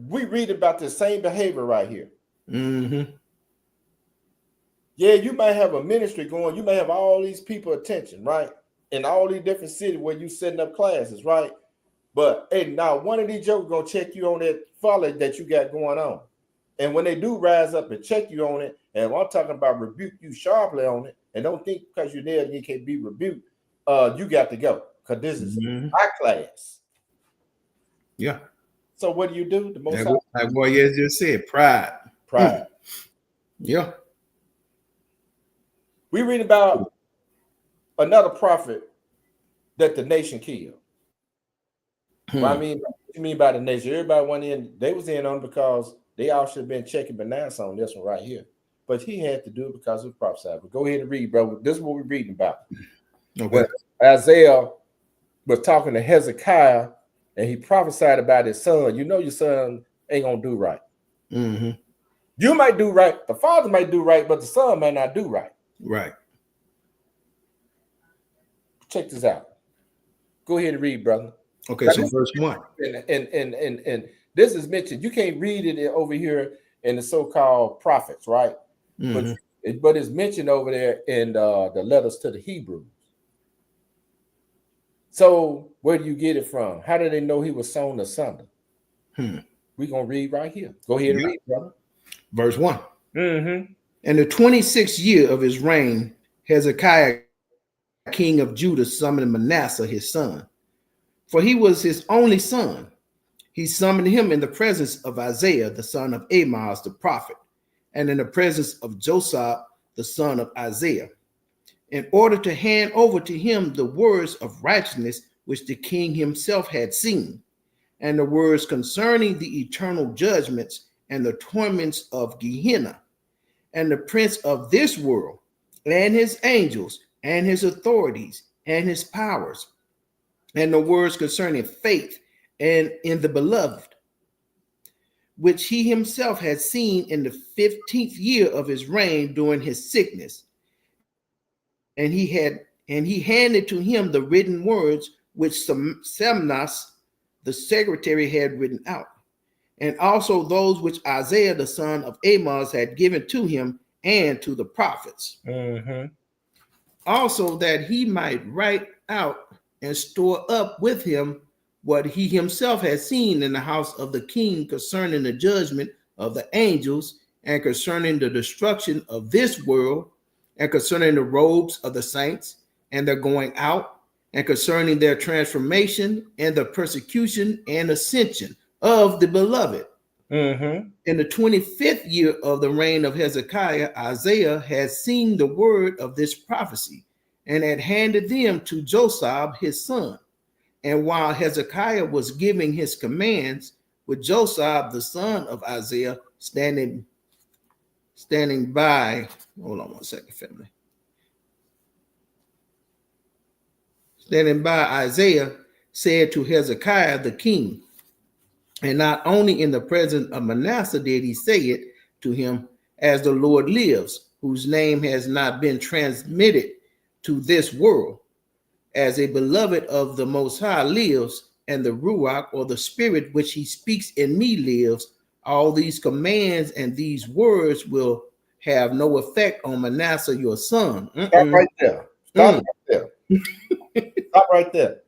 we read about the same behavior right here. Yeah, you might have a ministry going, you may have all these people attention, right? In all these different cities where you setting up classes, right? But hey, now one of these jokers gonna check you on that folly that you got going on. And when they do rise up and check you on it, and I'm talking about rebuke you sharply on it, and don't think because you're there you can't be rebuked, you got to go. Because this is my class. Yeah. So what do? The most like what you just said, pride. Yeah. We read about another prophet that the nation killed. Well, I mean, what you mean by the nation? Everybody went in, they was in on because they all should have been checking bananas on this one right here. But he had to do it because of prophesied. But go ahead and read, bro. This is what we're reading about. Okay. When Isaiah was talking to Hezekiah, and he prophesied about his son. You know your son ain't gonna do right. You might do right, the father might do right, but the son might not do right. Right. Check this out. Go ahead and read, brother. Okay, so verse 1. And this is mentioned. You can't read it over here and the so-called prophets, right? Mhm. But it's mentioned over there in the letters to the Hebrews. So where do you get it from? How did they know he was sown asunder? We're going to read right here. Go ahead and read, brother. Verse 1. Mm-hmm. In the 26th year of his reign, Hezekiah, king of Judah, summoned Manasseh, his son, for he was his only son. He summoned him in the presence of Isaiah, the son of Amoz, the prophet, and in the presence of Josaph, the son of Isaiah, in order to hand over to him the words of righteousness which the king himself had seen, and the words concerning the eternal judgments and the torments of Gehenna, and the prince of this world, and his angels, and his authorities, and his powers, and the words concerning faith and in the beloved, which he himself had seen in the 15th year of his reign during his sickness. And he handed to him the written words which Semnas, the secretary, had written out, and also those which Isaiah, the son of Amoz, had given to him and to the prophets. Mm-hmm. Also that he might write out and store up with him what he himself had seen in the house of the king concerning the judgment of the angels, and concerning the destruction of this world, and concerning the robes of the saints and their going out, and concerning their transformation and the persecution and ascension of the beloved. Mm-hmm. In the 25th year of the reign of Hezekiah, Isaiah had seen the word of this prophecy and had handed them to Josaph, his son. And while Hezekiah was giving his commands, with Josaph, the son of Isaiah, standing by. Hold on one second, family. Standing by, Isaiah said to Hezekiah the king, and not only in the presence of Manasseh did he say it to him, as the Lord lives, whose name has not been transmitted to this world, as a beloved of the Most High lives, and the Ruach, or the Spirit which he speaks in me, lives, all these commands and these words will have no effect on Manasseh your son. Stop right there. Stop right there. Stop right there.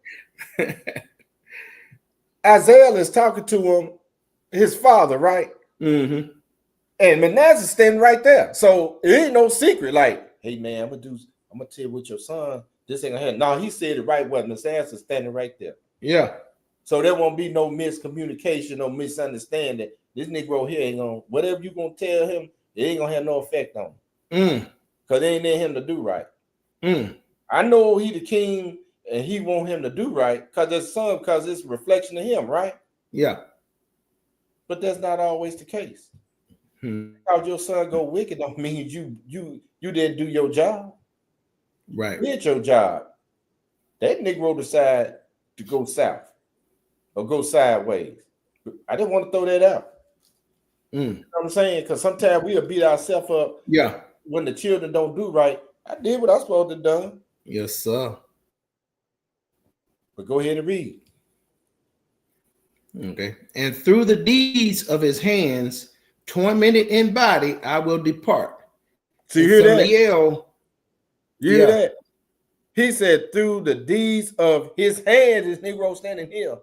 Isaiah is talking to him, his father, right? Mm-hmm. And Manasseh standing right there. So it ain't no secret. Like, hey man, I'm gonna tell you what your son. This ain't gonna happen. No, he said it right. What Manasseh standing right there. Yeah. So there won't be no miscommunication, no misunderstanding. This Negro here ain't gonna, whatever you gonna tell him, it ain't gonna have no effect on him. Because it ain't in him to do right. I know he the king and he want him to do right because his son, because it's a reflection of him, right? Yeah. But that's not always the case. How your son go wicked don't mean you didn't do your job. Right. You did your job. That Negro decide to go south or go sideways. I didn't want to throw that out. You know what I'm saying? Because sometimes we'll beat ourselves up. Yeah. When the children don't do right. I did what I was supposed to do. Yes, sir. But go ahead and read. Okay. And through the deeds of his hands, tormented in body, I will depart. So you hear that? You hear that? He said, through the deeds of his hands, this Negro standing here,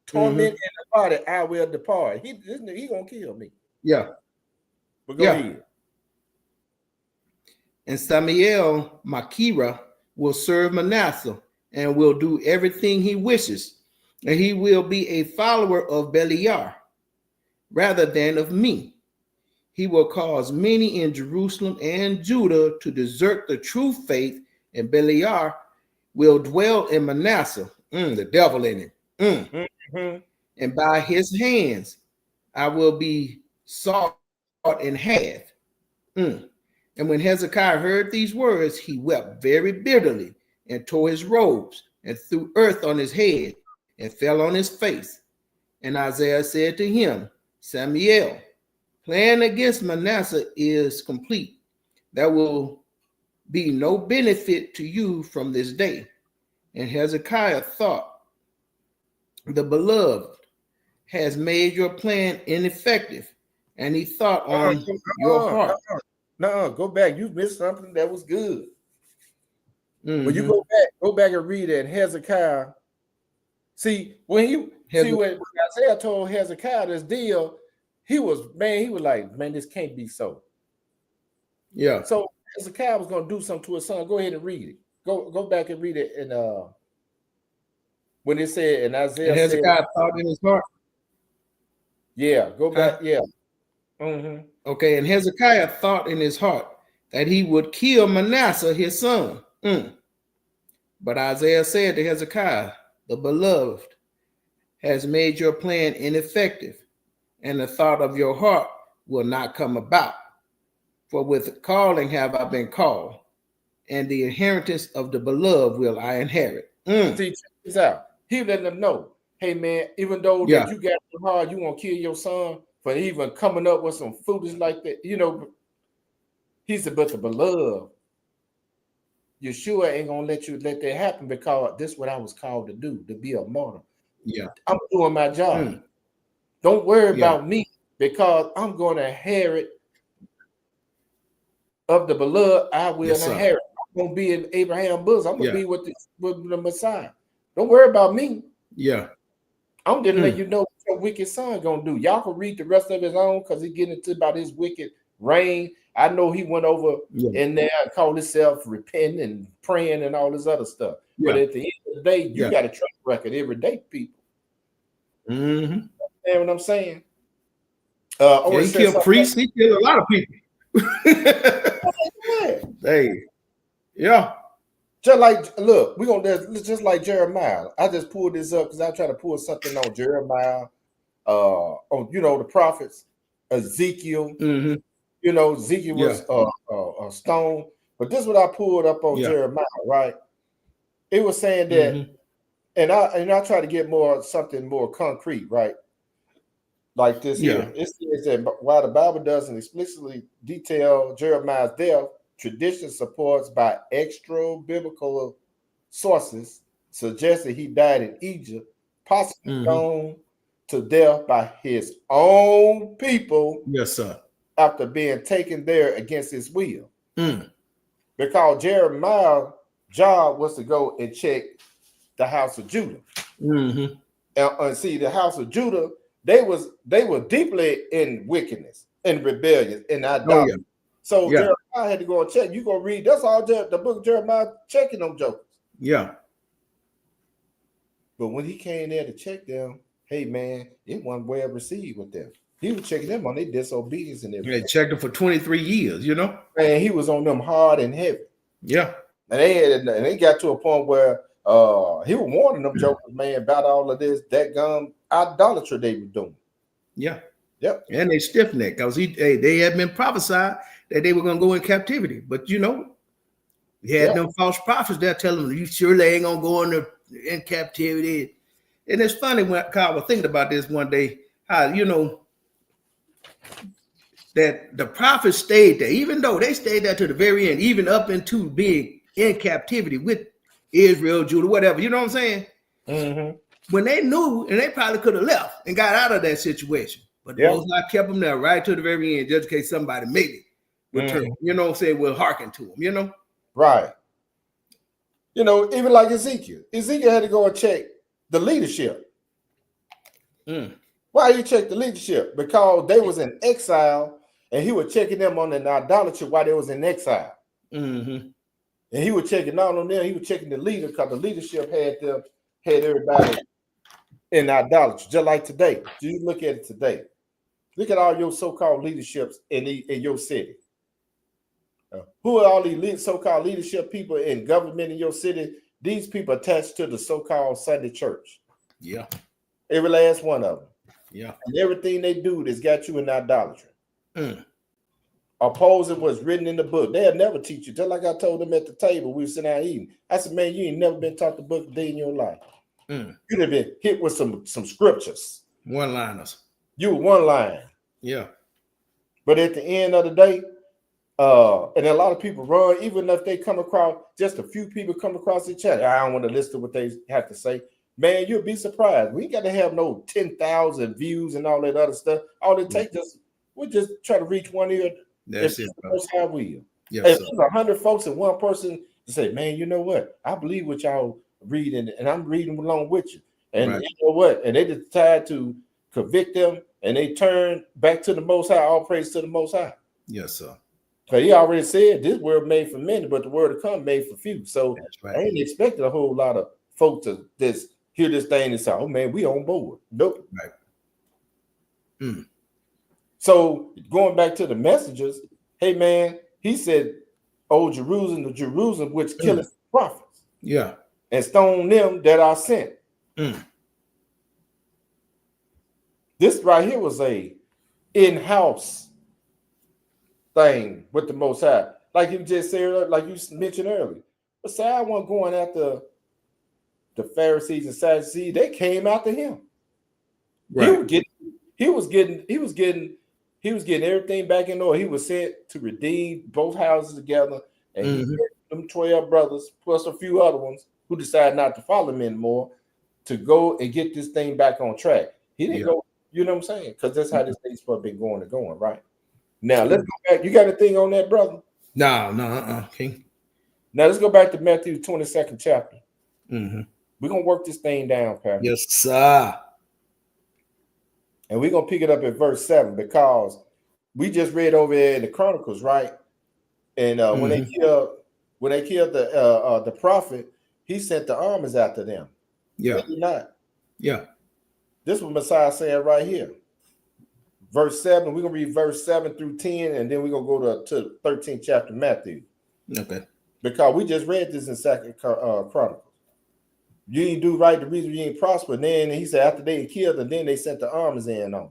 torment in the body, I will depart. He gonna kill me. Yeah. But go ahead. And Samuel Makira will serve Manasseh and will do everything he wishes. And he will be a follower of Beliar rather than of me. He will cause many in Jerusalem and Judah to desert the true faith, and Beliar will dwell in Manasseh, the devil in it. And by his hands I will be sought in half. And when Hezekiah heard these words, he wept very bitterly and tore his robes and threw earth on his head and fell on his face. And Isaiah said to him, Samuel, plan against Manasseh is complete. There will be no benefit to you from this day. And Hezekiah thought, the beloved has made your plan ineffective, and he thought on your heart. No, go back. You missed something that was good. When you Mhm. go back and read it. And Hezekiah, when Isaiah told Hezekiah this deal, he was like, man, this can't be so. Yeah. So Hezekiah was going to do something to his son. Go ahead and read it. Go back and read it. And when it said, and Isaiah And Hezekiah thought in his heart. Yeah, go back. Yeah. Mm-hmm. Okay, and Hezekiah thought in his heart that he would kill Manasseh, his son. But Isaiah said to Hezekiah, the beloved has made your plan ineffective, and the thought of your heart will not come about. For with calling have I been called, and the inheritance of the beloved will I inherit. See, check this out. He letting them know, hey man, even though that you got it hard, you want to kill your son for even coming up with some foolish like that. You know, he said, but the beloved, Yahshua ain't gonna let that happen because this is what I was called to do, to be a martyr. Yeah, I'm doing my job. Don't worry about me because I'm going to inherit of the beloved. I will inherit. I'm gonna be in Abraham's bosom. I'm gonna be with the Messiah. Don't worry about me. Yeah, I'm just letting you know what your wicked son gonna do. Y'all can read the rest of his own because he getting into about his wicked reign. I know he went over in there and called himself repenting and praying and all this other stuff. But at the end of the day, you got a track record every day, people. Mm-hmm. You know what I'm saying? He killed priests. He killed a lot of people. Just like, look, we're gonna just like Jeremiah. I just pulled this up because I try to pull something on Jeremiah, on the prophets, Ezekiel. Mm-hmm. Ezekiel was a stone, but this is what I pulled up on Jeremiah, right? It was saying that, and I try to get something more concrete, right? Like this here. It says that while the Bible doesn't explicitly detail Jeremiah's death, tradition supports by extra biblical sources suggests that he died in Egypt, possibly stoned to death by his own people. Yes, sir. After being taken there against his will. Because Jeremiah's job was to go and check the house of Judah. And see, the house of Judah, they were deeply in wickedness, in rebellion, in idolatry. So Jeremiah had to go and check. You go read, that's all the book of Jeremiah checking them jokers. Yeah. But when he came there to check them, hey man, it wasn't well received with them. He was checking them on their disobedience and everything. They checked them for 23 years, And he was on them hard and heavy. Yeah. And they got to a point where he was warning them jokers, man, about all of this, that idolatry they were doing. Yeah. Yep. And they stiff-necked because they had been prophesied that they were going to go in captivity. But you had them false prophets there telling them, you surely ain't going to go in captivity. And it's funny when Kyle was thinking about this one day, how, that the prophets stayed there, even though they stayed there to the very end, even up into being in captivity with Israel, Judah, whatever. You know what I'm saying? Mm-hmm. When they knew, and they probably could have left and got out of that situation. But the Most High kept them there right to the very end, just in case somebody maybe return. You know what I'm saying? We'll hearken to them, Right. Even like Ezekiel. Ezekiel had to go and check the leadership. Why you check the leadership? Because they was in exile, and he was checking them on an idolatry while they was in exile. And he was checking not on them, he was checking the leader because the leadership had everybody in idolatry, just like today. You look at it today. Look at all your so-called leaderships in your city. Who are all these so-called leadership people in government in your city? These people attached to the so-called Sunday church. Yeah. Every last one of them. Yeah. And everything they do that's got you in idolatry. Opposing what's written in the book. They'll never teach you. Just like I told them at the table, we were sitting down eating. I said, man, you ain't never been taught the book a day in your life. You'd have been hit with some scriptures. One-liners. You were one line. Yeah. But at the end of the day, and a lot of people run, even if they come across, just a few people come across each other. I don't want to listen to what they have to say. Man, you'll be surprised. We ain't got to have no 10,000 views and all that other stuff. All it takes is We'll just try to reach one ear. That's if it, the Most High will. Yes, If sir. there's 100 folks and one person to say, man, you know what? I believe what y'all reading, and I'm reading along with you. And Right. you know what? And they decide to convict them, and they turn back to the Most High. All praise to the Most High. Yes, sir. Because he already said this world made for many, but the word to come made for few. So That's right. I ain't expecting a whole lot of folks to just hear this thing and say, oh man, we on board. Nope. Right. Mm. So going back to the messengers, hey man, he said, oh Jerusalem, the Jerusalem which killeth prophets, Yeah. and stone them that are sent. Mm. This right here was a in-house thing with the Most High. Like you just said, like you mentioned earlier. But say I wasn't going after the Pharisees and Sadducees, they came after him. Right. He was getting everything back in order. He was sent to redeem both houses together, and he sent them 12 brothers plus a few other ones who decided not to follow him anymore to go and get this thing back on track. He didn't go, you know what I'm saying? Because that's how this thing's supposed to be going, right? Now let's go back. You got a thing on that, brother? No, King. Now let's go back to Matthew 22nd chapter. Mm-hmm. We're gonna work this thing down, Pastor. Yes, sir. And we're gonna pick it up at verse 7 because we just read over there in the Chronicles, right? And when they killed the prophet, he sent the armies after them. Yeah. Did he not? Yeah. This was Messiah saying right here. Verse 7, we're gonna read verse 7 through 10, and then we're gonna go to the 13th chapter of Matthew. Okay. Because we just read this in Second Chronicles. You ain't do right, the reason you ain't prosper. And then he said after they killed them, then they sent the armies in on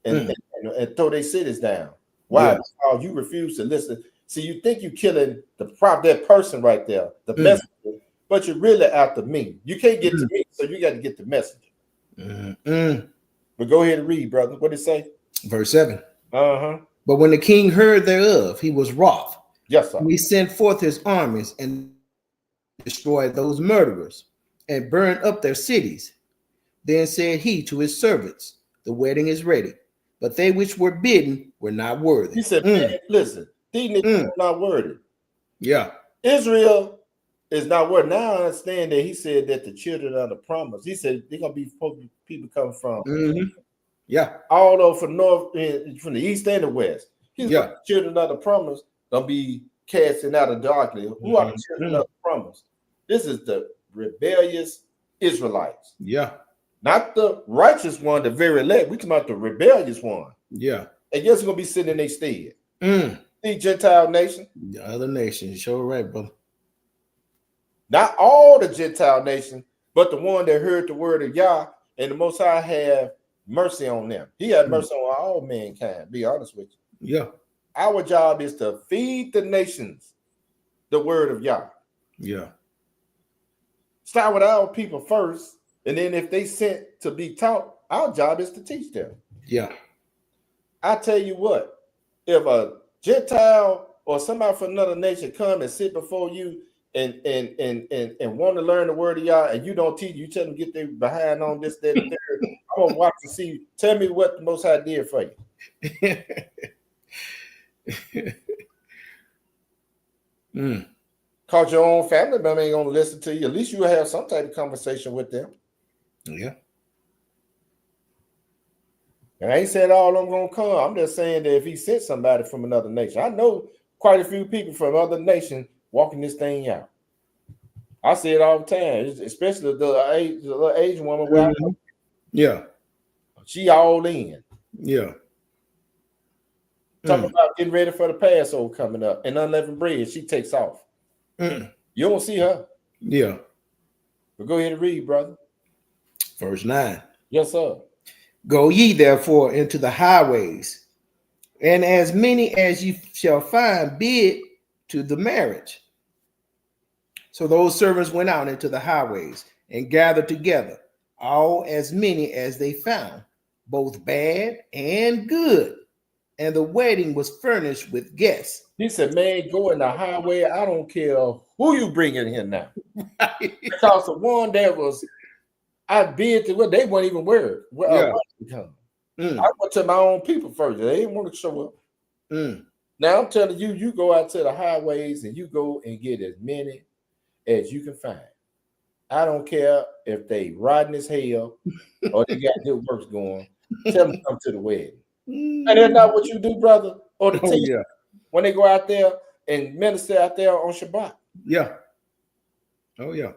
and throw their cities down. Why? Because you refuse to listen. See, you think you're killing that person right there, the messenger, but you're really after me. You can't get to me, so you got to get the messenger. But go ahead and read, brother. What did it say? Verse 7. But when the king heard thereof, he was wroth. Yes, sir. And he sent forth his armies and destroyed those murderers and burned up their cities. Then said he to his servants, the wedding is ready, but they which were bidden were not worthy. He said, man, listen, these niggas are not worthy. Yeah. Israel is not worthy. Now I understand that he said that the children of the promise. He said they're gonna be people coming from all over from north, from the east and the west. He's the children of the promise gonna be casting out of darkness. Who are the children of the promise? This is the rebellious Israelites. Yeah. Not the righteous one, the very elect. We talking about the rebellious one. Yeah. And guess who's gonna be sitting in their stead? The Gentile nation. The other nations. Sure right, brother. Not all the Gentile nations, but the one that heard the word of Yah, and the Most High have mercy on them. He had mercy on all mankind, be honest with you. Yeah. Our job is to feed the nations the word of Yah. Yeah. Start with our people first, and then if they sent to be taught, our job is to teach them. Yeah. I tell you what, if a Gentile or somebody from another nation come and sit before you and want to learn the word of Yah, and you don't teach, you tell them get their behind on this, that, and third. I'm gonna watch and see. Tell me what the Most High did for you. Cause your own family member ain't gonna listen to you. At least you have some type of conversation with them. Yeah. And I ain't saying all of them gonna come. I'm just saying that if he sent somebody from another nation, I know quite a few people from other nations walking this thing out. I see it all the time, especially the Asian woman. Where yeah, she all in. Yeah. Talking about getting ready for the Passover coming up and unleavened bread. She takes off. You don't see her. Yeah. But go ahead and read, brother. Verse 9. Yes, sir. Go ye therefore into the highways, and as many as ye shall find, bid to the marriage. So those servants went out into the highways and gathered together all as many as they found, both bad and good. And the wedding was furnished with guests. He said, man, go in the highway. I don't care who you bring in here now. Because the one that was, I bid to what they weren't even worried. I went to my own people first. They didn't want to show up. Now I'm telling you, you go out to the highways and you go and get as many as you can find. I don't care if they rotten as hell or they got good works going. Tell them to come to the wedding. And that's not what you do, brother. Or the team when they go out there and minister out there on Shabbat. Yeah. Oh, yeah.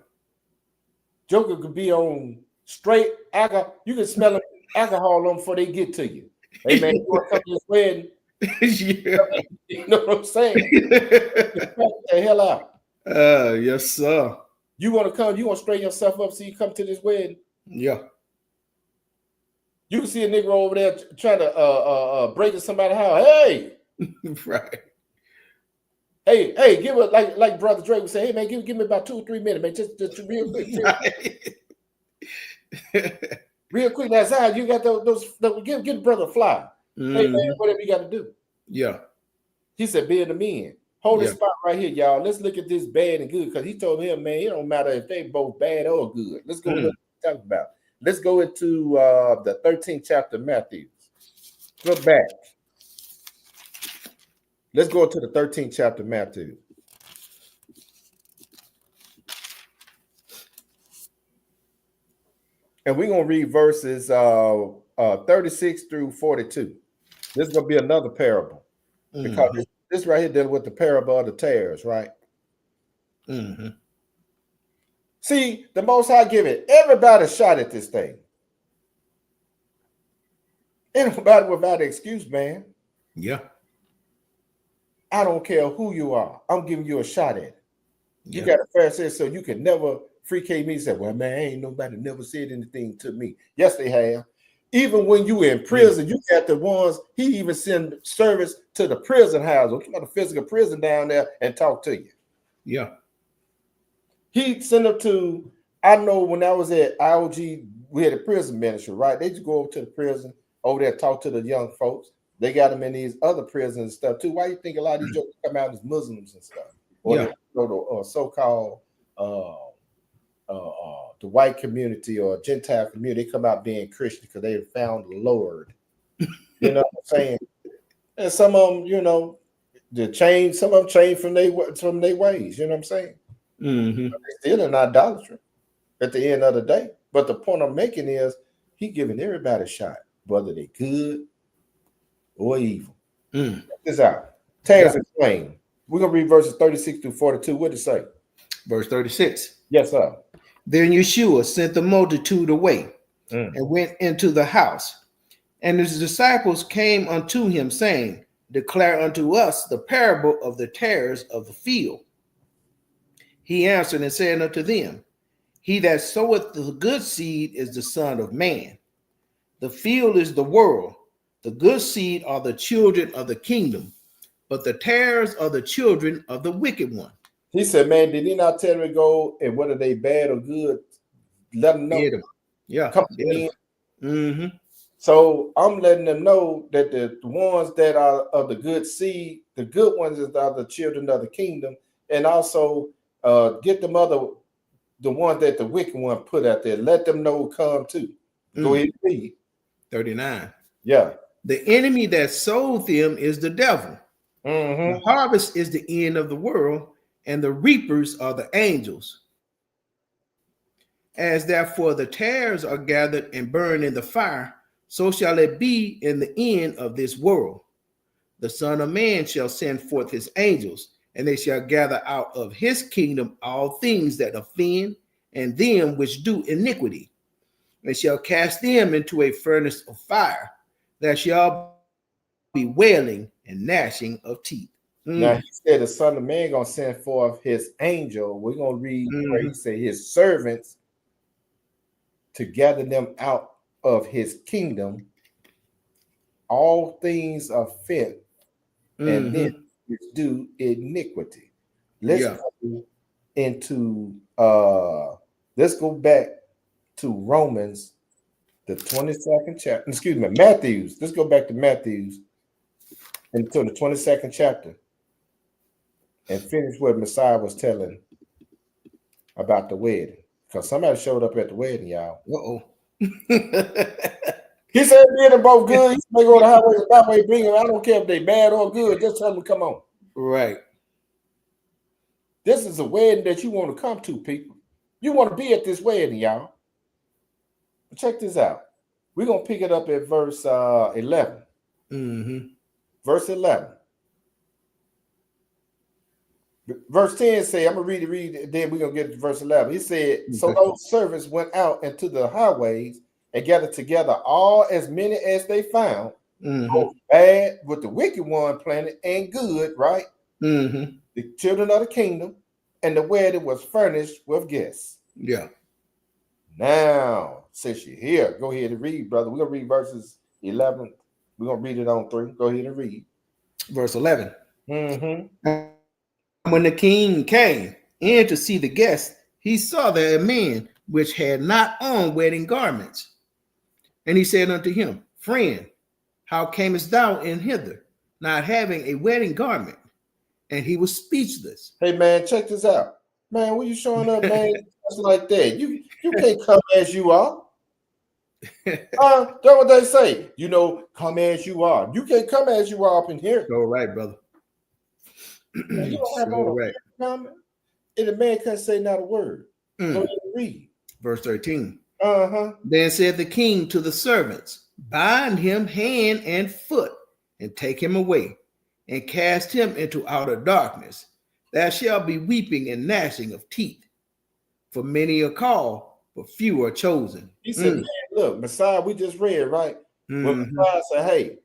Joker could be on straight alcohol. You can smell alcohol on them before they get to you. Hey, man, you want to come to this wedding? You know what I'm saying? Get the hell out. Yes, sir. You want to come, you want to straighten yourself up so you come to this wedding? Yeah. You can see a nigga over there trying to break into somebody's house. Hey, Right. hey, give it like Brother Drake would say, hey man, give me about 2 or 3 minutes, man. Just real quick. Real quick. That's how you got those give the brother a fly. Hey man, whatever you got to do. Yeah. He said, be the men. Hold this spot right here, y'all. Let's look at this bad and good. Because he told him, man, it don't matter if they both bad or good. Let's go look what talk about. Let's go into the 13th chapter of Matthew. Look back. Let's go to the 13th chapter of Matthew. And we're going to read verses 36 through 42. This is going to be another parable. Because this right here dealing with the parable of the tares, right? See, the Most High give it everybody a shot at this thing. Ain't nobody without an excuse, man. Yeah. I don't care who you are. I'm giving you a shot at it. You got a fair say, so you can never free-K me and say, well, man, ain't nobody never said anything to me. Yes, they have. Even when you in prison, you got the ones, he even send service to the prison house, or come out of physical prison down there and talk to you. Yeah. He sent them to, I know when I was at IOG, we had a prison ministry, right? They just go over to the prison, over there, talk to the young folks. They got them in these other prisons and stuff too. Why you think a lot of these jokers come out as Muslims and stuff? Or they go to so-called the white community or Gentile community, they come out being Christian because they have found the Lord. You know what I'm saying? And some of them, you know, some of them change from their ways. You know what I'm saying? But they still in idolatry at the end of the day. But the point I'm making is he giving everybody a shot, whether they good or evil. Check this out. Tares explain. We're gonna read verses 36 through 42. What did it say? Verse 36. Yes, sir. Then Yahshua sent the multitude away and went into the house. And his disciples came unto him, saying, declare unto us the parable of the tares of the field. He answered and said unto them, he that soweth the good seed is the Son of Man. The field is the world. The good seed are the children of the kingdom, but the tares are the children of the wicked one. He said, man, did he not tell me to go and whether they bad or good? Let them know. Yeah. Come in. So I'm letting them know that the ones that are of the good seed, the good ones are the children of the kingdom, and also get them the ones that the wicked one put out there. Let them know come too. Go ahead and read. 39. Yeah. The enemy that sowed them is the devil. The harvest is the end of the world, and the reapers are the angels. As therefore the tares are gathered and burned in the fire, so shall it be in the end of this world. The Son of Man shall send forth his angels, and they shall gather out of his kingdom all things that offend, and them which do iniquity, and shall cast them into a furnace of fire. There shall be wailing and gnashing of teeth. Now he said the Son of Man gonna send forth his angel. We're gonna read where he said his servants to gather them out of his kingdom. All things are fit, and then which do iniquity. Let's go into let's go back to Romans, the 22nd chapter. Excuse me, Matthew's. Let's go back to Matthew's into the 22nd chapter and finish what Messiah was telling about the wedding. Because somebody showed up at the wedding, y'all. He said, being them both good, he may go to the highway and byway, bring them. I don't care if they bad or good. Just tell them to come on. Right. This is a wedding that you want to come to, people. You want to be at this wedding, y'all. But check this out. We're going to pick it up at verse 11. Mm-hmm. Verse 11. Verse 10 say, I'm going to read it, then we're going to get to verse 11. He said, so those servants went out into the highways and gathered together all as many as they found, both bad with the wicked one planted and good, right? Mm-hmm. The children of the kingdom, and the wedding was furnished with guests. Yeah. Now, since you're here, go ahead and read, brother. We're going to read verses 11. We're going to read it on 3. Go ahead and read. Verse 11. Mm-hmm. When the king came in to see the guests, he saw there a man which had not on wedding garments. And he said unto him, friend, how camest thou in hither, not having a wedding garment? And he was speechless. Hey, man, check this out. Man, when you showing up, man, just like that, you can't come as you are. That's what they say. You know, come as you are. You can't come as you are up in here. So right, brother. Man, you don't have on a right. comment. And the man couldn't say not a word. Go ahead and read. Verse 13. Then said the king to the servants, bind him hand and foot, and take him away, and cast him into outer darkness. There shall be weeping and gnashing of teeth. For many are called, but few are chosen. He said, man, look, Messiah, we just read, right? When Messiah said, hey,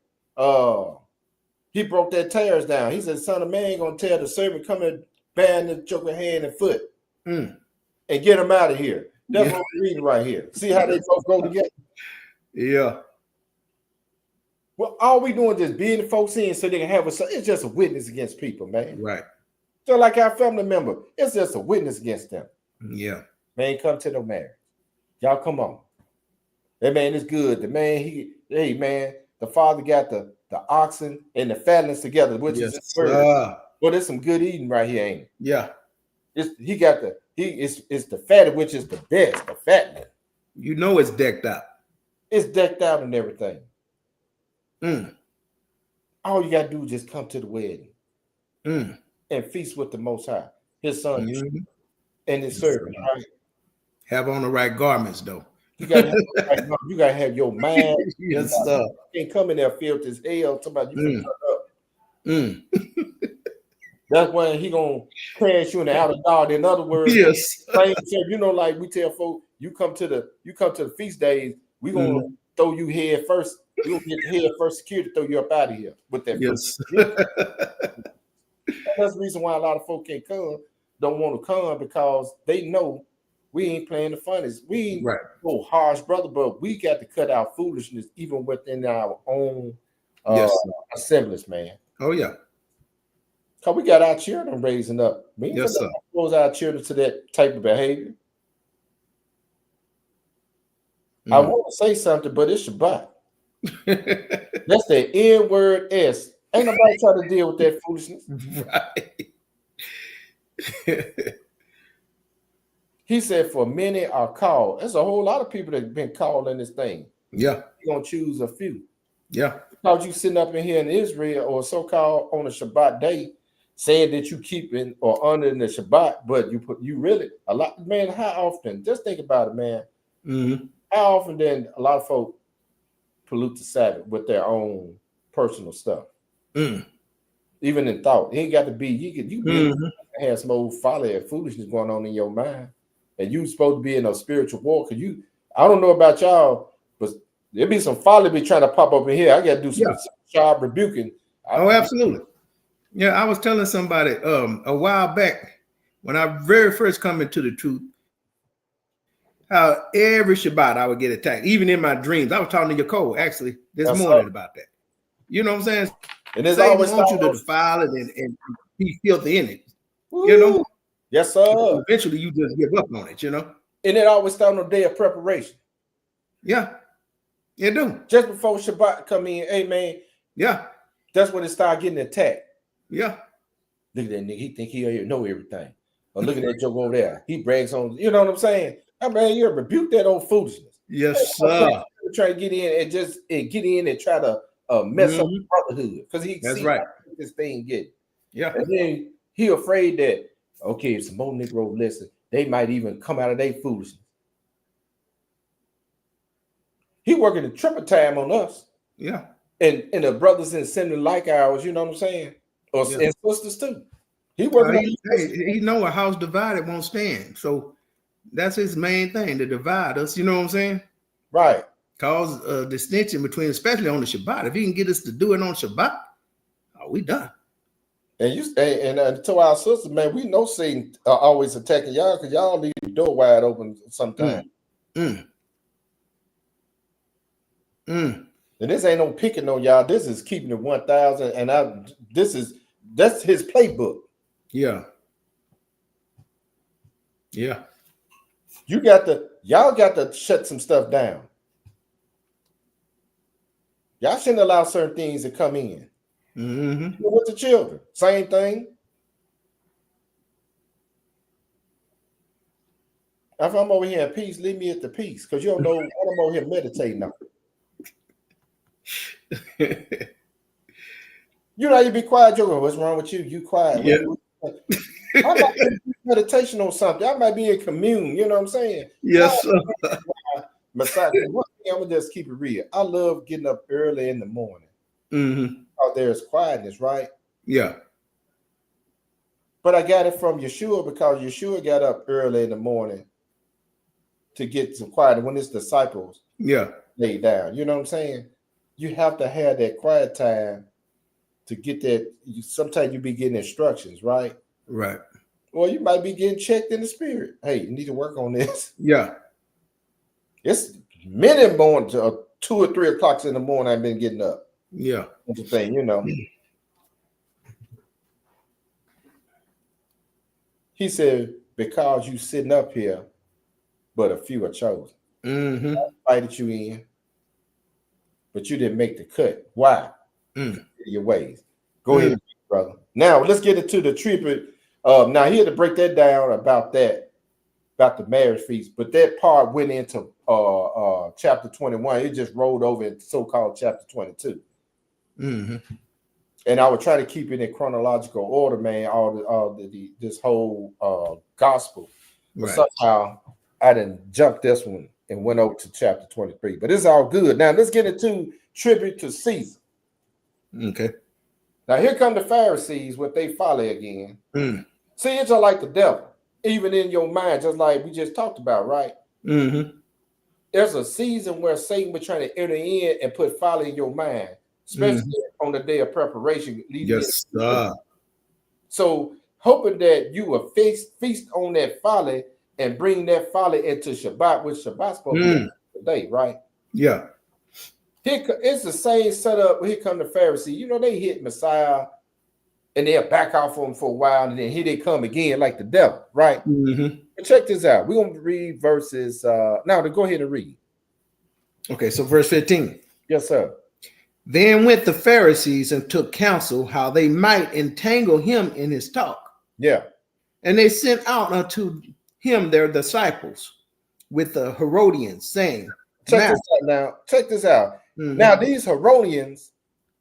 he broke that tears down. He said, son of man ain't gonna tell the servant come and band the joker hand and foot and get him out of here. That's what we're reading right here. See how they both go together? Yeah. Well, all we doing is being the folks in so they can have it's just a witness against people, man. Right. So like our family member, it's just a witness against them. Yeah. Man, come to no marriage. Y'all come on. That man is good. The man, hey man, the father got the oxen and the fatlings together, which is his bird. Well, there's some good eating right here, ain't it? Yeah. It's the fatty, which is the best, the fattening. You know it's decked out. It's decked out and everything. All you gotta do is just come to the wedding and feast with the Most High, His Son, and His servant. Right? Have on the right garments, though. You gotta have your mind. Yes, sir. You can't come in there filled as hell. Talking about you can turn up. That's when he gonna crash you in the outer dog. In other words, yes. You know, like we tell folks, you come to the feast days, we gonna throw you head first. You gonna get head first security to throw you up out of here with that. Yes. That's the reason why a lot of folk can't come, don't want to come, because they know we ain't playing the funniest. We ain't so harsh, brother, but we got to cut out foolishness even within our own assemblies, man. Oh yeah. Because we got our children raising up. We ain't expose our children to that type of behavior. I want to say something, but it's Shabbat. That's the N-word S. Ain't nobody trying to deal with that foolishness. Right. He said, for many are called. There's a whole lot of people that have been called in this thing. Yeah. You're going to choose a few. Yeah. Because you sitting up in here in Israel or so-called on a Shabbat day saying that you keeping or honoring the Shabbat, but you really, a lot, man, how often, just think about it, man. How often then a lot of folk pollute the Sabbath with their own personal stuff? Even in thought. It ain't got to be, you can have some old folly and foolishness going on in your mind. And you supposed to be in a spiritual war. Because I don't know about y'all, but there'll be some folly be trying to pop up in here. I got to do some sharp rebuking. Absolutely. Yeah, I was telling somebody a while back when I very first come into the truth, how every Shabbat I would get attacked, even in my dreams. I was talking to Yaakov actually this morning about that. You know what I'm saying? And there's Satan always wants you to defile it and be filthy in it. Woo. You know? Yes, sir. Eventually you just give up on it, you know? And it always starts on a day of preparation. Yeah. You do. Just before Shabbat come in, hey man. Yeah. That's when it start getting attacked. Yeah. Look at that nigga. He think he know everything. Or look at that joke over there. He brags on, you know what I'm saying? I mean, you rebuke that old foolishness. Yes, sir. try to get in and try to mess up the brotherhood because he That's see right. how this thing get. Yeah. And then he afraid that, okay, if some more Negro listen, they might even come out of their foolishness. He working the triple time on us. Yeah. And the brothers and sending like ours, you know what I'm saying? Or and sisters too. He working he know a house divided won't stand. So that's his main thing, to divide us, you know what I'm saying? Right. Cause a distinction between, especially on the Shabbat. If he can get us to do it on Shabbat, we done. And to our sisters, man, we know Satan always attacking y'all because y'all leave the door wide open sometimes. And this ain't no picking on y'all. This is keeping it 1,000, and that's his playbook. Yeah. Yeah. Y'all got to shut some stuff down. Y'all shouldn't allow certain things to come in. With the children, same thing. If I'm over here at peace, leave me at the peace, because you don't know what I'm over here meditating on. You know, you be quiet, Joker. What's wrong with you? You quiet. Yeah. I might be meditation on something. I might be in commune. You know what I'm saying? Yes. Besides, one thing, I'm gonna just keep it real. I love getting up early in the morning. Because there's quietness, right? Yeah. But I got it from Yahshua because Yahshua got up early in the morning to get some quiet. When his disciples lay down, you know what I'm saying? You have to have that quiet time to get that. Sometimes you be getting instructions, right? Right. Or you might be getting checked in the spirit. Hey, you need to work on this. Yeah. It's many mornings, 2 or 3 o'clock in the morning, I've been getting up. Yeah. That's the thing, you know. He said, because you sitting up here, but a few are chosen. I invited you in, but you didn't make the cut. Why? Your ways. Go ahead, brother. Now let's get into the tribute. Now he had to break that down about the marriage feast, but that part went into chapter 21. It just rolled over into so-called chapter 22. And I would try to keep it in chronological order, man. This whole gospel. But somehow I didn't jump this one and went over to chapter 23. But it's all good. Now let's get into tribute to Caesar. Okay. Now here come the Pharisees with they folly again. See, it's just like the devil, even in your mind, just like we just talked about, right? There's a season where Satan was trying to enter in and put folly in your mind, especially on the day of preparation. Yes. So hoping that you will feast on that folly and bring that folly into Shabbat, which Shabbat's supposed to be today, right? Yeah. It's the same setup. Here come the Pharisees. You know, they hit Messiah and they'll back off on him for a while, and then here they come again like the devil, right? But check this out. We're going to read verses. Now, to go ahead and read. Okay, so verse 15. Yes, sir. Then went the Pharisees and took counsel how they might entangle him in his talk. Yeah. And they sent out unto him their disciples with the Herodians, saying, Check this out. Now, these Herodians,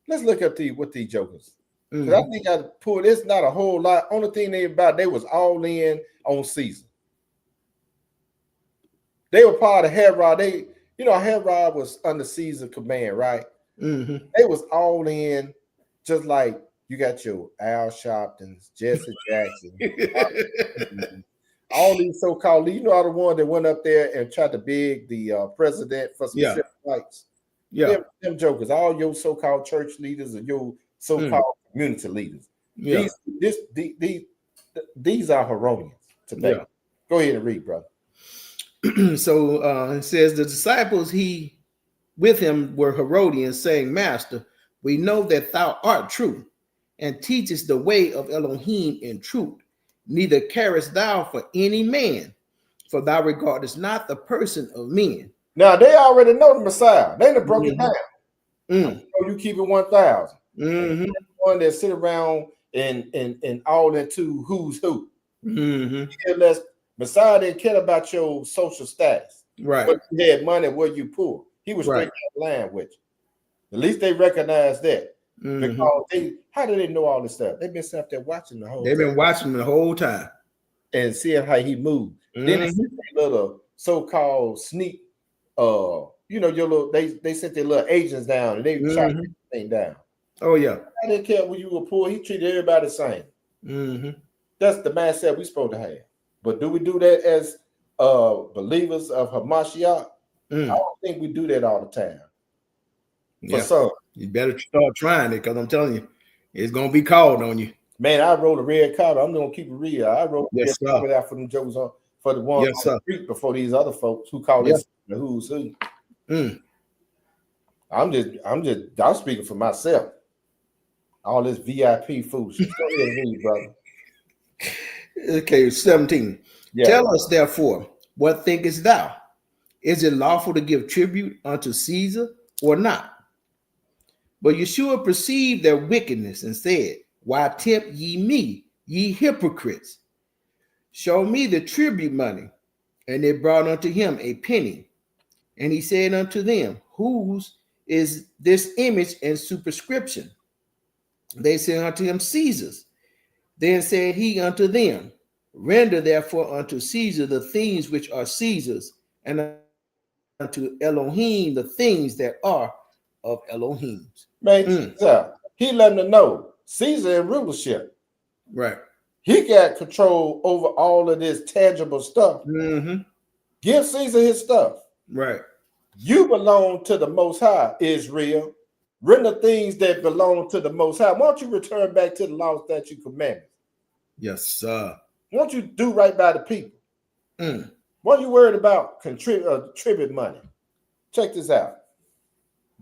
let's look up what these jokers. Because I think I pulled it's not a whole lot. Only thing they was all in on Caesar. They were part of Herod. Herod was under Caesar command, right? They was all in, just like you got your Al Sharptons, Jesse Jackson, all these so-called, all the ones that went up there and tried to beg the president for specific rights. Yeah, them jokers, all your so-called church leaders or your so-called community leaders. Yeah. These are Herodians today. Yeah. Go ahead and read, brother. So it says the disciples with him were Herodians, saying, Master, we know that thou art true and teachest the way of Elohim in truth. Neither carest thou for any man, for thou regardest not the person of men. Now they already know the Messiah. They done broke it down. You keep it 1,000. One that sit around and all into who's who. Unless Messiah didn't care about your social status. Right. Whether you had money, where you poor. He was Right. straight out the line with you. At least they recognize that. Because how do they know all this stuff? They've been sitting up there watching the whole They've time been watching him the whole time. and seeing how he moved. Then they sent their little so-called sneak, your little they sent their little agents down and they shot everything down. Oh yeah. I didn't care when you were poor, he treated everybody the same. That's the mindset we're supposed to have. But do we do that as believers of Hamashiach? I don't think we do that all the time. For some. You better start trying it, because I'm telling you, it's gonna be called on you. Man, I wrote a red card. I'm gonna keep it real. I wrote Yes, a red card out for them jokes for the ones Yes, on the street before these other folks who call this the who's who. I'm speaking for myself. All this VIP foolishness. Go ahead and read, brother. Okay, 17. Yeah. Tell us therefore, what thinkest thou? Is it lawful to give tribute unto Caesar or not? But Yahshua perceived their wickedness and said, why tempt ye me, ye hypocrites? Show me the tribute money. And they brought unto him a penny. And he said unto them, whose is this image and superscription? They said unto him, Caesar's. Then said he unto them, render therefore unto Caesar the things which are Caesar's, and unto Elohim the things that are of Elohim's. Man, he let them know Caesar in rulership. Right. He got control over all of this tangible stuff. Give Caesar his stuff. Right. You belong to the Most High, Israel. Render things that belong to the Most High. Why don't you return back to the law, statute, commandments? Yes, sir. Why don't you do right by the people? Why are you worried about tribute money? Check this out.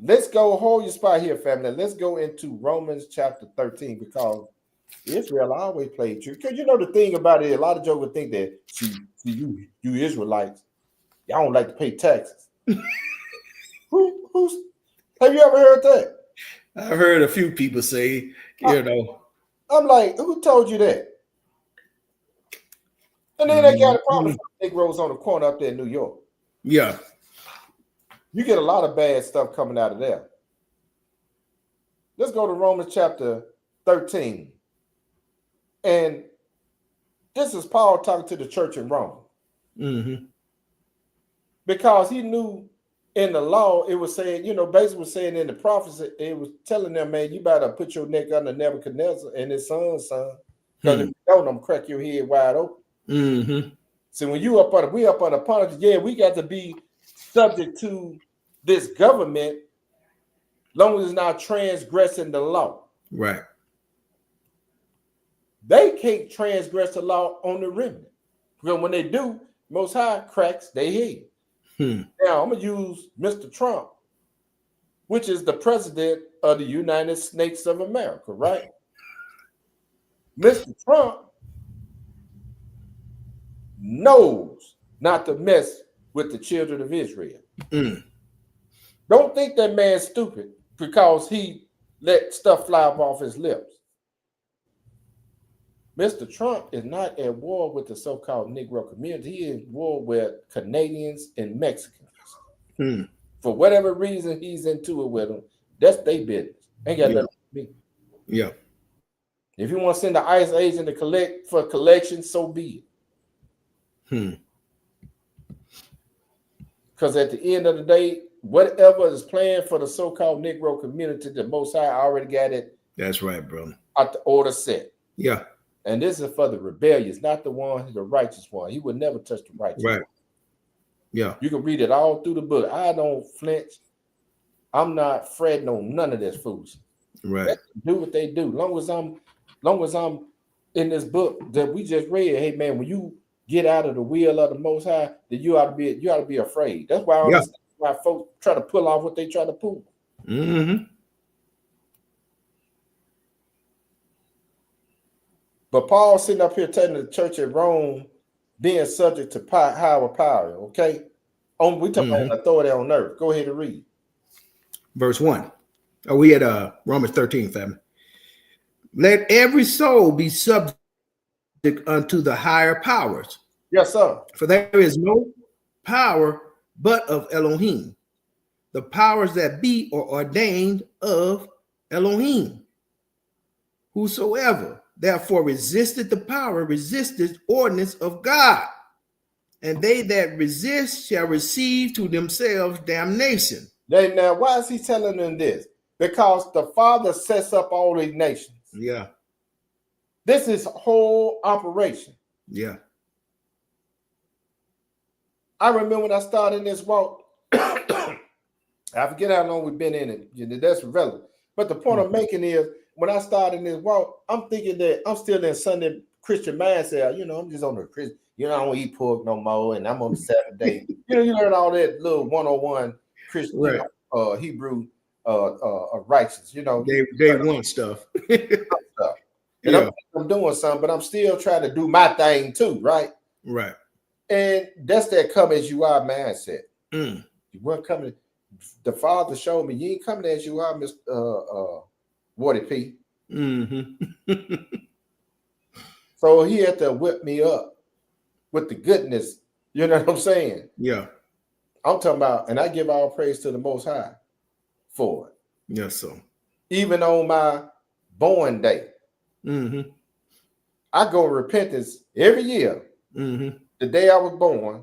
Let's go, hold your spot here, family. Let's go into Romans chapter 13, because Israel always played true. Because you know the thing about it, a lot of jokers think that you Israelites, y'all don't like to pay taxes. Who's have you ever heard that? I've heard a few people say, I'm like, who told you that? And then they got a problem with Negroes on the corner up there in New York. Yeah. You get a lot of bad stuff coming out of there. Let's go to Romans chapter 13. And this is Paul talking to the church in Rome. Because he knew in the law, it was saying, basically was saying in the prophets, it was telling them, man, you better put your neck under Nebuchadnezzar and his son. Because if you don't, I'm going to crack your head wide open. So when we up under punishment, we got to be subject to this government, long as it's not transgressing the law. Right. They can't transgress the law on the remnant. Because when they do, Most High cracks their head. Now, I'm going to use Mr. Trump, which is the president of the United States of America, right? Mr. Trump knows not to mess with the children of Israel. Don't think that man's stupid because he let stuff fly up off his lips. Mr. Trump is not at war with the so-called Negro community. He is at war with Canadians and Mexicans. For whatever reason he's into it with them, that's their business. Ain't got nothing to do with me. Yeah. If you want to send the ICE agent to collect for collection, so be it. Because at the end of the day, whatever is planned for the so-called Negro community, the Most High already got it. That's right, bro. At the order set. Yeah. And this is for the rebellious, not the one, the righteous one. He would never touch the righteous one. Yeah. You can read it all through the book. I don't flinch. I'm not fretting on none of this fools. Right. Do what they do. Long as I'm in this book that we just read, hey man, when you get out of the will of the Most High, then you ought to be afraid. That's why I understand why folks try to pull off what they try to pull. But Paul sitting up here telling the church at Rome being subject to higher power, okay? We talking about authority on earth. Go ahead and read. Verse 1. Oh, we had Romans 13, family. Let every soul be subject unto the higher powers. Yes, sir. For there is no power but of Elohim. the powers that be are ordained of Elohim. Whosoever therefore resisted the power, resisted ordinance of God. And they that resist shall receive to themselves damnation. Now, why is he telling them this? Because the Father sets up all these nations. Yeah. This is whole operation. Yeah. I remember when I started in this walk, I forget how long we've been in it. That's relevant. But the point I'm making is, when I started in this walk, I'm thinking that I'm still in Sunday Christian mindset. I'm just on the Christian. I don't eat pork no more, and I'm on the Sabbath day. You learn all that little 101 Christian, Right. Hebrew, righteous. They want stuff. Stuff. And Yeah. I'm doing something, but I'm still trying to do my thing too, right? Right. And that's that come as you are mindset. Mm. You weren't coming. The Father showed me you ain't coming as you are, Mr. Wardy P. Mm-hmm. So he had to whip me up with the goodness. You know what I'm saying? Yeah. I'm talking about, and I give all praise to the Most High for it. Yes, sir. Even on my born day, Mm-hmm. I go in repentance every year. Mm-hmm. The day I was born,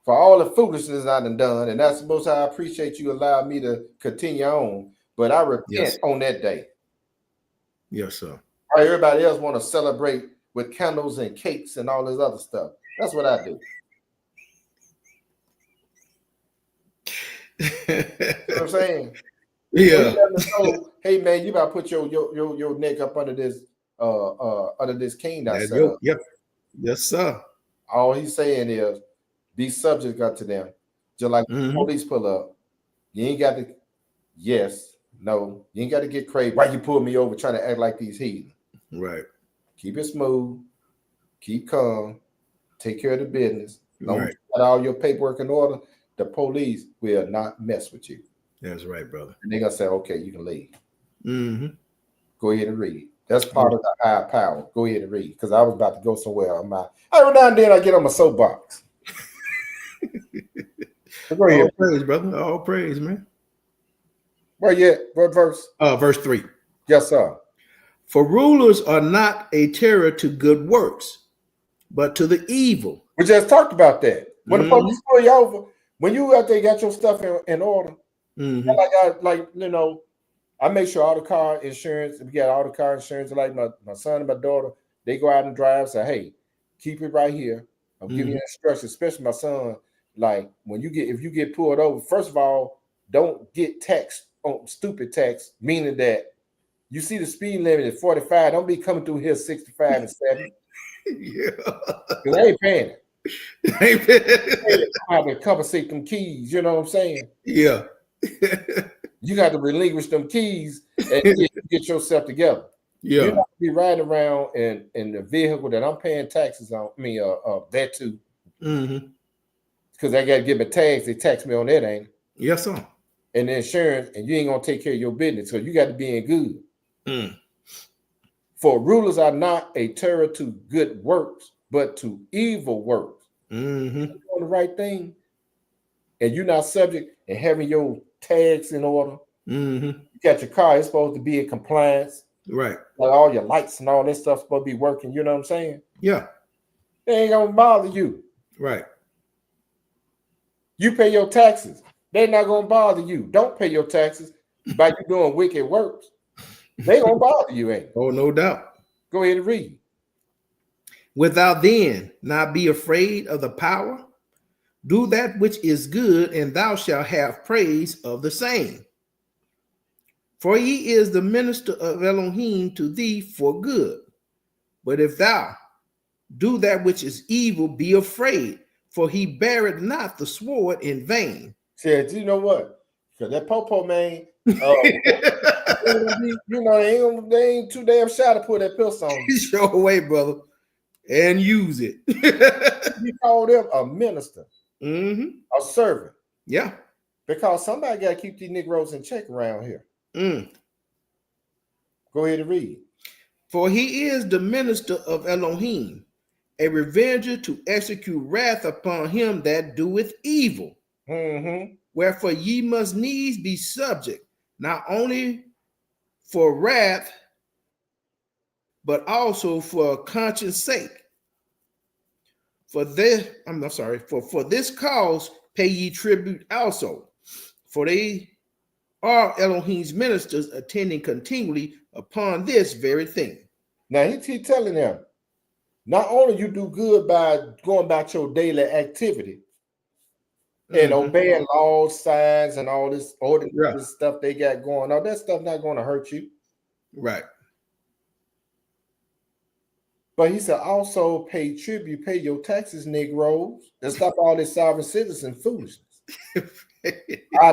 for all the foolishness I done, and that's the Most High. I appreciate you allowing me to continue on, but I repent on that day. Yes, sir. Everybody else want to celebrate with candles and cakes and all this other stuff. That's what I do. You know what I'm saying? Yeah. So, hey man, you about to put your neck up under this king that set up. Yep. Yes, sir. All he's saying is be subject unto them. Just like the police pull up. You ain't got to, yes, no, you ain't got to get crazy. Why you pull me over trying to act like these heathens? Right. Keep it smooth, keep calm, take care of the business. Long as Right. you got all your paperwork in order, the police will not mess with you. That's right, brother. And they're gonna say, okay, you can leave. Mm-hmm. Go ahead and read. That's part of the higher power. Go ahead and read. Because I was about to go somewhere. Every now and then I get on my soapbox. So go ahead. All praise, brother. All praise, man. Where you at? What verse? Verse 3. Yes, sir. For rulers are not a terror to good works, but to the evil. We just talked about that. When the police pull you over, when you out there got your stuff in order, I make sure all the car insurance, we got all the car insurance, like my son and my daughter, they go out and drive, say, hey, keep it right here. I'm giving you instructions, especially my son. Like if you get pulled over, first of all, don't get taxed on stupid tax, meaning that you see the speed limit is 45. Don't be coming through here 65 and 70. Yeah. Because I ain't paying it. I have to compensate them keys, you know what I'm saying? Yeah. You got to relinquish them keys and get yourself together. Yeah. You have to be riding around in the vehicle that I'm paying taxes on, that too. Mm-hmm. Because I got to give me tags. They tax me on that, ain't it? Yes, sir. And the insurance, and you ain't going to take care of your business. So you got to be in good. Mm. For rulers are not a terror to good works, but to evil works. Mm-hmm. You're doing the right thing, and you're not subject and having your tags in order. Mm-hmm. You got your car, it's supposed to be in compliance. Right. Like all your lights and all that stuff supposed to be working. You know what I'm saying? Yeah. They ain't gonna bother you. Right. You pay your taxes. They're not gonna bother you. Don't pay your taxes by you doing wicked works. They gonna bother you, ain't? Oh, no doubt. Go ahead and read. Without then not be afraid of the power, do that which is good, and thou shalt have praise of the same. For he is the minister of Elohim to thee for good. But if thou do that which is evil, be afraid, for he beareth not the sword in vain. Said, you know what? Because that popo man, they ain't too damn shy to put that pistol on you. Show away, brother, and use it. You call them a minister, a servant. Yeah. Because somebody got to keep these Negroes in check around here. Go ahead and read. For he is the minister of Elohim, a revenger to execute wrath upon him that doeth evil. Wherefore ye must needs be subject, not only for wrath, but also for conscience sake. For this, I'm sorry, for this cause pay ye tribute also, for they are Elohim's ministers, attending continually upon this very thing. Now he telling them, not only you do good by going about your daily activity and obeying laws, signs, and all this stuff they got going on, that stuff not going to hurt you. Right. But he said, also pay tribute, pay your taxes, Negroes, and stop all this sovereign citizen foolishness. I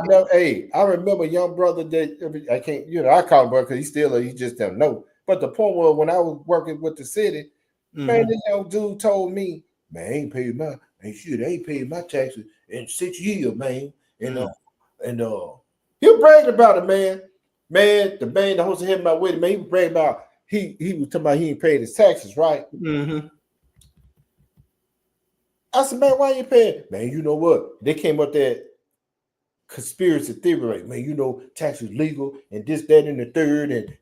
remember a young brother that I can't, I call him brother because he just don't know. But the point was, when I was working with the city, man, this young dude told me, man, I ain't paid my taxes in 6 years, man. And he bragged about it, man. Man, the host of him about with him, man, he was bragging about he was talking about he ain't paid his taxes, right? I said, man, why you paying? Man, you know what? They came up that conspiracy theory, right? Man, taxes legal and this, that, and the third, and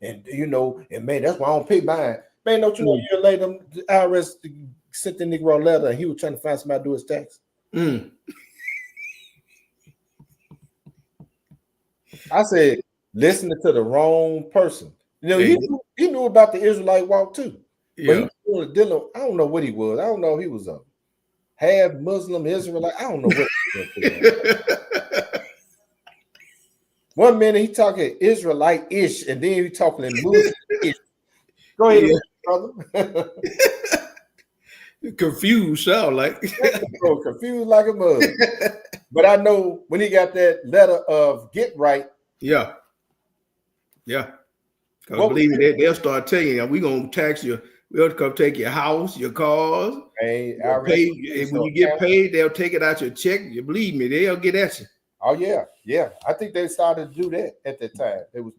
man, that's why I don't pay mine. Man, don't you know, a year later, the IRS sent the Negro a letter and he was trying to find somebody to do his tax. I said, listening to the wrong person. He knew about the Israelite walk too. But he was dealing, I don't know what he was. I don't know if he was a half Muslim Israelite. I don't know what he was. One minute he talking Israelite-ish, and then he talking Muslim-ish. Go ahead, brother. Confused, sound like. Confused like a mug. But I know when he got that letter of get right. Yeah. Because believe me, they'll start telling you, we're going to tax you. We'll come take your house, your cars. Hey, when you get paid, they'll take it out your check. You believe me, they'll get at you. Oh, yeah. I think they started to do that at that time. It was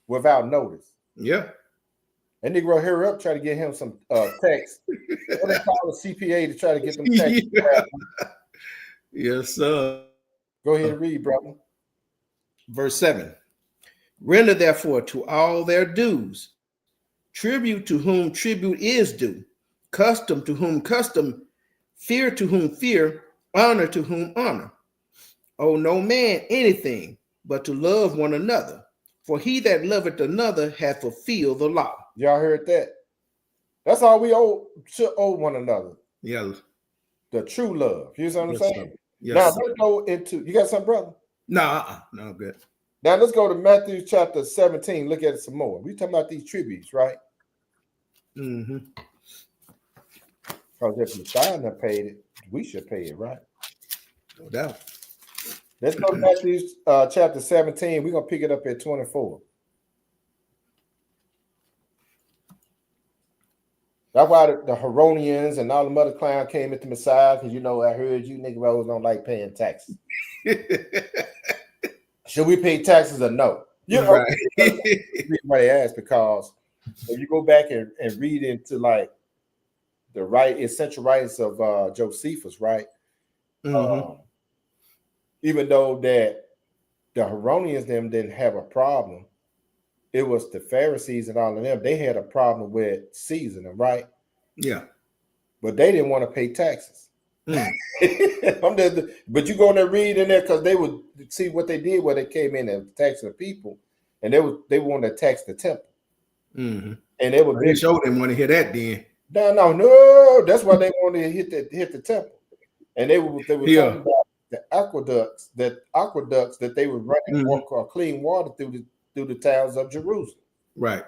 without notice. Yeah. And Negro hurry up, try to get him some tax. What they call a CPA to try to get them tax. Yes, sir. Go ahead and read, brother. Verse 7. Render therefore to all their dues, tribute to whom tribute is due, custom to whom custom, fear to whom fear, honor to whom honor. Owe no man anything but to love one another, for he that loveth another hath fulfilled the law. Y'all heard that? That's all we should owe one another. Yeah. The true love. You know what I'm saying? Yes, now let's go into, you got something, brother? No, good. Now let's go to Matthew chapter 17. Look at it some more. We talking about these tributes, right? Because if Messiah not paid it, we should pay it, right? No doubt. Let's go to Matthew chapter 17. We're going to pick it up at 24. That's why the Heronians and all the other clowns came into Messiah, because, I heard you Negroes don't like paying taxes. Should we pay taxes or no? Right. Everybody asked, because if you go back and read into like the essential writings of Josephus, right? Even though that the Heronians them didn't have a problem, it was the Pharisees and all of them. They had a problem with seasoning, right? Yeah. But they didn't want to pay taxes. But you go in there read in there, because they would see what they did where they came in and taxed the people, and they wanted to tax the temple. And they would they sure didn't want to hear that then. No. That's why they wanted to hit the temple. And they were talking about the aqueducts that they were running clean water through the towns of Jerusalem. Right.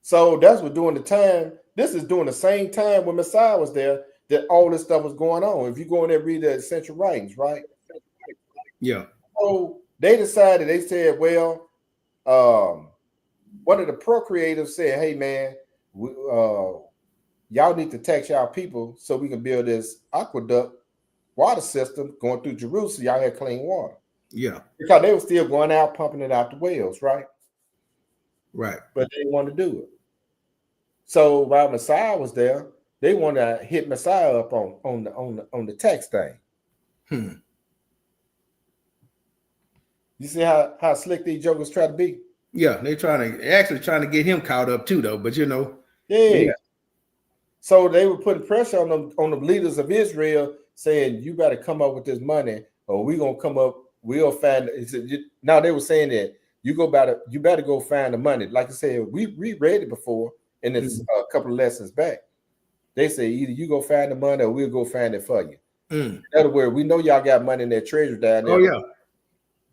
So that's what during the time. This is during the same time when Messiah was there that all this stuff was going on. If you go in there and read the essential writings, right? Yeah. So they decided. They said, well, one of the procreators said, "Hey, man, y'all need to tax y'all people so we can build this aqueduct water system going through Jerusalem. Y'all had clean water." Yeah. Because they were still going out pumping it out the wells, right? Right. But they didn't want to do it. So while Messiah was there, they wanted to hit Messiah up on the tax thing. You see how slick these jokers try to be? Yeah, they're actually trying to get him caught up too, though. But Yeah. So they were putting pressure on the leaders of Israel, saying, "You better come up with this money, or we're gonna come up. We'll find." He said, now they were saying that you better go find the money. Like I said, we read it before, and it's a couple of lessons back. They say either you go find the money, or we'll go find it for you. In other words, we know y'all got money in their treasury down there. Oh yeah.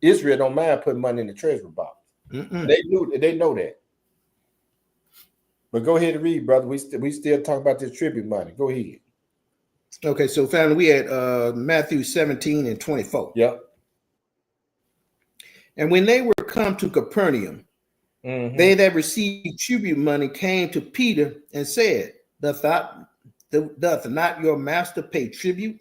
Israel don't mind putting money in the treasury box. They know that. But go ahead and read, brother. We still talking about this tribute money. Go ahead. Okay, so family, we had Matthew 17 and 24. Yep. And when they were come to Capernaum, they that received tribute money came to Peter and said, doth not your master pay tribute?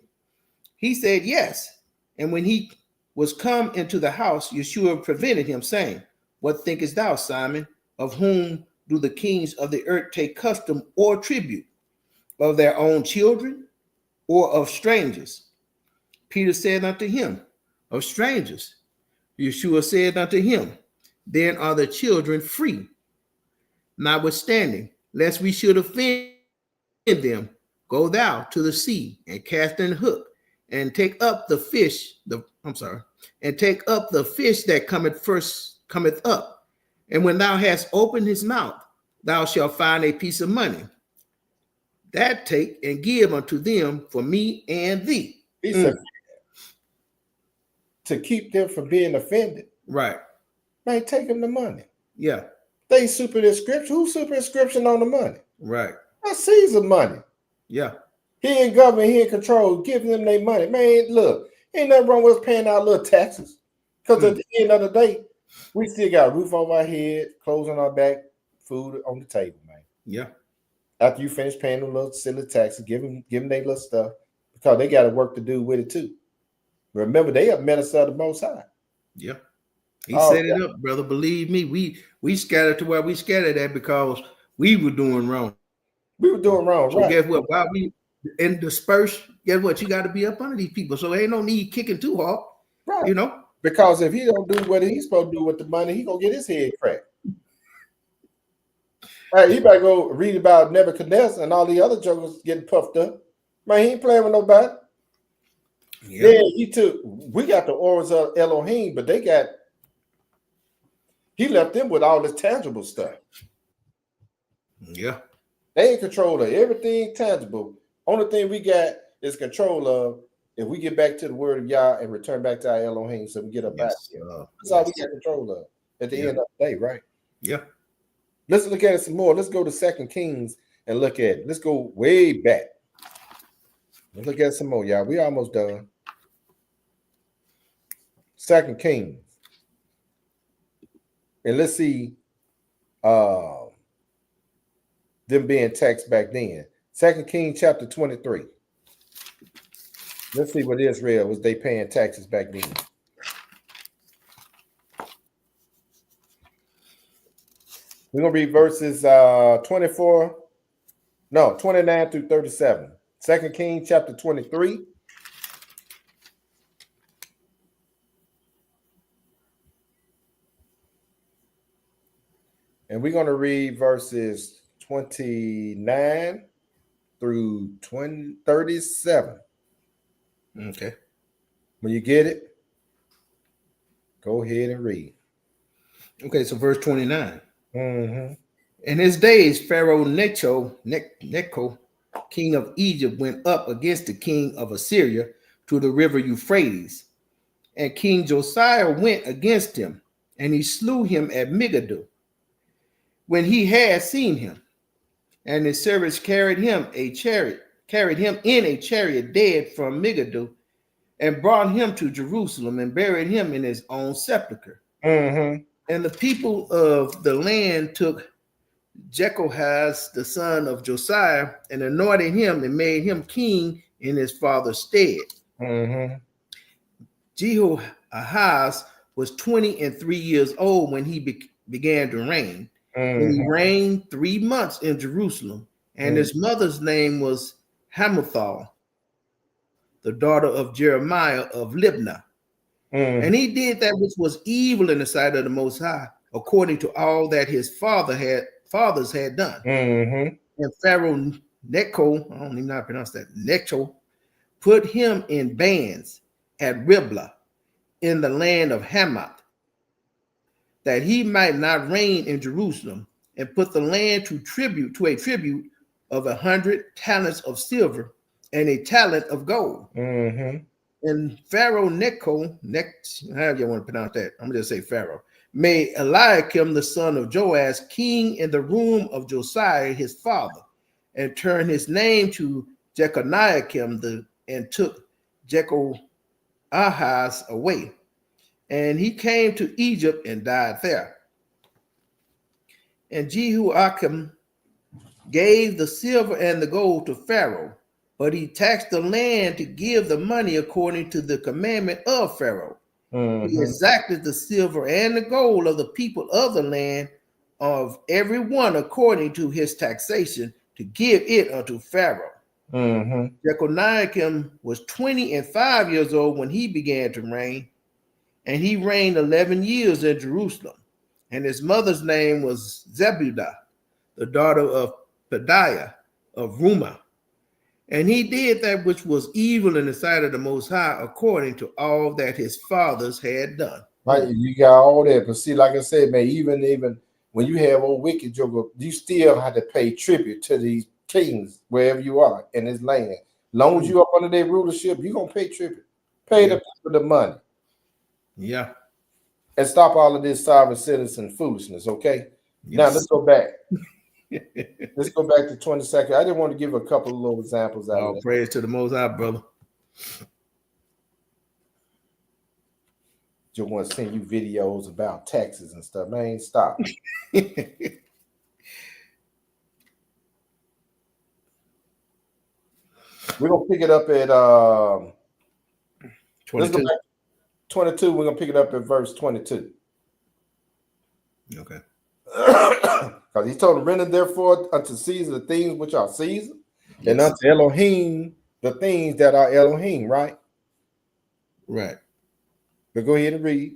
He said, yes. And when he was come into the house, Yahshua prevented him, saying, what thinkest thou, Simon? Of whom do the kings of the earth take custom or tribute? Of their own children or of strangers? Peter said unto him, of strangers. Yahshua said unto him, then are the children free. Notwithstanding, lest we should offend them, go thou to the sea and cast an hook and take up the fish, and take up the fish that cometh up. And when thou hast opened his mouth, thou shalt find a piece of money. That take and give unto them for me and thee. He said, to keep them from being offended. Right. Man, take them the money. Yeah. They superinscription. Who's superinscription on the money? Right. That's Caesar money. Yeah. He in government, he in control, giving them their money. Man, look, ain't nothing wrong with us paying our little taxes. Because at the end of the day, we still got a roof over our head, clothes on our back, food on the table, man. Yeah. After you finish paying them little silly taxes, give them their little stuff, because they got work to do with it too. Remember, they have minister of the Most High. Yeah. He set it up, brother. Believe me, we scattered to where we scattered at because we were doing wrong. We were doing wrong, so right? Guess what? While we and disperse, guess what? You got to be up under these people. So ain't no need kicking too hard. Right. Because if he don't do what he's supposed to do with the money, he gonna get his head cracked. Right, he better go read about Nebuchadnezzar and all the other jokers getting puffed up. Man, he ain't playing with nobody. Yeah, we got the orders of Elohim, but he left them with all this tangible stuff. Yeah. They in control of everything tangible. Only thing we got is control of if we get back to the word of Yah and return back to our Elohim, so we get up back. That's all we got control of at the end of the day, right? Yeah. Let's look at it some more. Let's go to 2 Kings and look at it. Let's go way back. Let's look at it some more, y'all. We almost done. 2 Kings. And let's see them being taxed back then. 2 Kings chapter 23. Let's see what Israel was they paying taxes back then. We're going to read verses 29 through 37. 2 Kings chapter 23. And we're going to read verses 29 through 37. Okay. When you get it, go ahead and read. Okay, so verse 29. Mm-hmm. In his days, Pharaoh Necho, king of Egypt, went up against the king of Assyria to the river Euphrates. And King Josiah went against him, and he slew him at Megiddo when he had seen him. And his servants carried him in a chariot dead from Megiddo, and brought him to Jerusalem and buried him in his own sepulchre. Mm-hmm. And the people of the land took Jehoahaz, the son of Josiah, and anointed him and made him king in his father's stead. Mm-hmm. Jehoahaz was 23 years old when he began to reign. Mm-hmm. And he reigned 3 months in Jerusalem. And his mother's name was Hamuthal, the daughter of Jeremiah of Libnah. And he did that which was evil in the sight of the Most High, according to all that his fathers had done. And Pharaoh Necho, I don't even know how to pronounce that, Necho, put him in bands at Riblah in the land of Hamath, that he might not reign in Jerusalem, and put the land to a tribute of 100 talents of silver and a talent of gold. And Pharaoh Necho, however you want to pronounce that, I'm gonna just say Pharaoh, made Eliakim the son of Joash king in the room of Josiah his father, and turned his name to Jeconiakim and took Jehoahaz away. And he came to Egypt and died there. And Jehoiakim gave the silver and the gold to Pharaoh, but he taxed the land to give the money according to the commandment of Pharaoh. He exacted the silver and the gold of the people of the land, of every one according to his taxation, to give it unto Pharaoh. Jeconiakim was 25 years old when he began to reign, and he reigned 11 years in Jerusalem. And his mother's name was Zebudah, the daughter of Pedaiah of Rumah. And he did that which was evil in the sight of the Most High, according to all that his fathers had done. Right, you got all that, but see, like I said, man, even when you have old wicked joker, you still have to pay tribute to these kings wherever you are in this land. As long as you up under their rulership, you're gonna pay tribute. Pay the people the money. Yeah. And stop all of this sovereign citizen foolishness, okay? Yes. Now let's go back. Let's go back to 22nd. I just want to give a couple of little examples out of that. Praise to the Most High, brother. Just want to send you videos about taxes and stuff. Man, stop. We're gonna pick it up at 22. Let's go back 22. We're gonna pick it up at verse 22. Okay. Because he told him, render therefore unto Caesar the things which are Caesar, and unto Elohim the things that are Elohim, right? Right. But go ahead and read.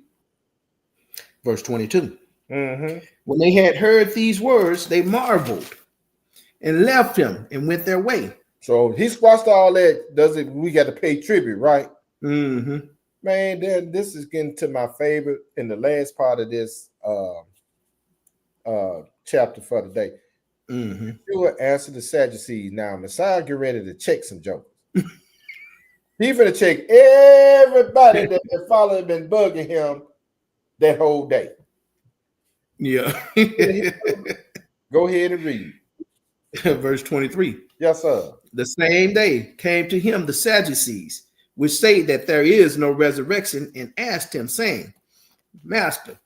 Verse 22. When they had heard these words, they marveled and left him and went their way. So he squashed all that. We got to pay tribute, right? Man, then this is getting to my favorite in the last part of this chapter for the day. You will answer the Sadducees. Now, Messiah get ready to check some jokers. He finna check everybody that followed him and bugging him that whole day. Yeah. Go ahead and read. Verse 23. Yes, sir. The same day came to him the Sadducees, which say that there is no resurrection, and asked him, saying, Master,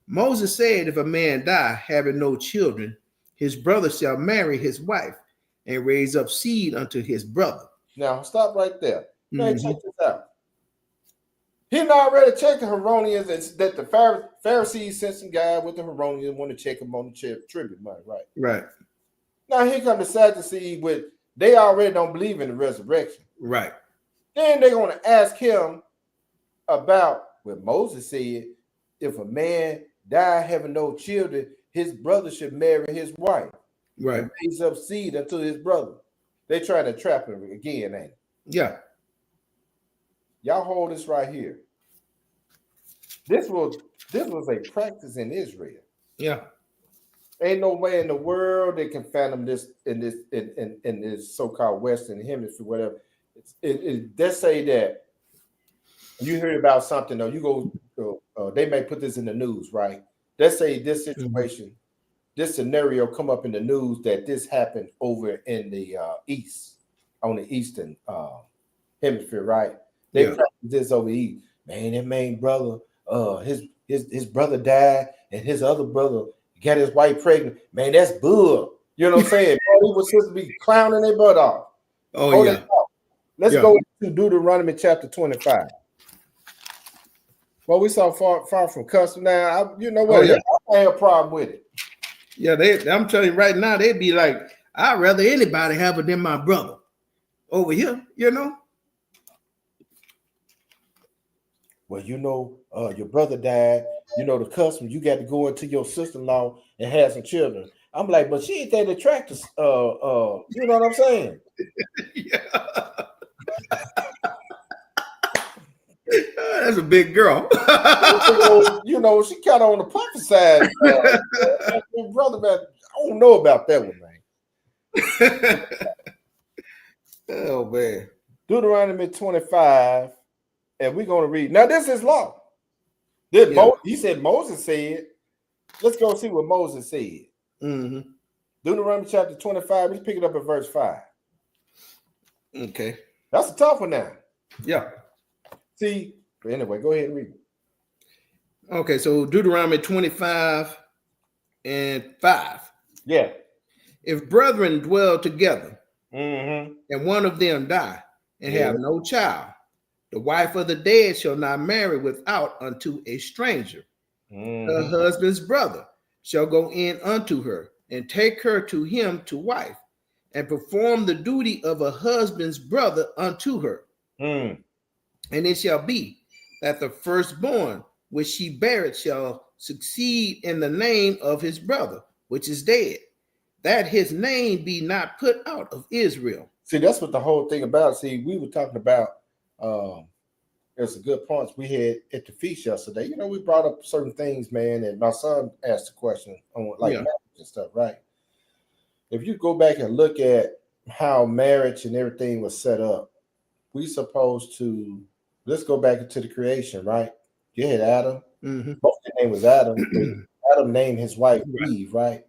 Moses said, if a man die having no children, his brother shall marry his wife and raise up seed unto his brother. Now, stop right there. Man, check this out. He already checked the Herodians, that the Pharisees sent some guy with the Herodians want to check him on the tribute money, right? Right. Now, here comes the Sadducees with, they already don't believe in the resurrection. Right. Then they're going to ask him about what Moses said, if a man die having no children, his brother should marry his wife. Right. And raise up seed unto his brother. They trying to trap him again, ain't it? Yeah. Y'all hold this right here. This was a practice in Israel. Yeah. Ain't no way in the world they can fathom this in this so-called Western Hemisphere, whatever. Let's say that you heard about something, or you go, they may put this in the news, right? Let's say this situation, this scenario come up in the news that this happened over in the east, on the eastern hemisphere, right? They practice this over east. Man, that main brother, his brother died, and his other brother got his wife pregnant. Man, that's bull. You know what I'm saying? He was supposed to be clowning their butt off. Oh, yeah. Let's go to Deuteronomy chapter 25. Well, we saw far from custom. Now, you know what? I have a problem with it. Yeah, I'm telling you right now, they'd be like, I'd rather anybody have it than my brother over here, you know? well, your brother died, the custom, you got to go into your sister-in-law and have some children. I'm like, but she ain't that attractive. You know what I'm saying? Yeah. That's a big girl. She kind of on the puffy side. Brother, man, I don't know about that one, man. Oh, man. Deuteronomy 25, and we're going to read. Now, this is law. He said Moses said. Let's go see what Moses said. Mm-hmm. Deuteronomy chapter 25. Let's pick it up at verse 5. Okay. That's a tough one now. Yeah. See, but anyway, go ahead and read it. Okay, so Deuteronomy 25 and 5. Yeah. If brethren dwell together, Mm-hmm. and one of them die and have no child, the wife of the dead shall not marry without unto a stranger. Mm-hmm. Her husband's brother shall go in unto her and take her to him to wife, and perform the duty of a husband's brother unto her. Mm. And it shall be that the firstborn which she beareth shall succeed in the name of his brother, which is dead, that his name be not put out of Israel. See, that's what the whole thing about. See, we were talking about, there's a good points we had at the feast yesterday. We brought up certain things, man, and my son asked a question on marriage and stuff, right? If you go back and look at how marriage and everything was set up, we supposed to, let's go back into the creation, right? You had Adam. Mm-hmm. Both their name was Adam. Adam named his wife Eve, right?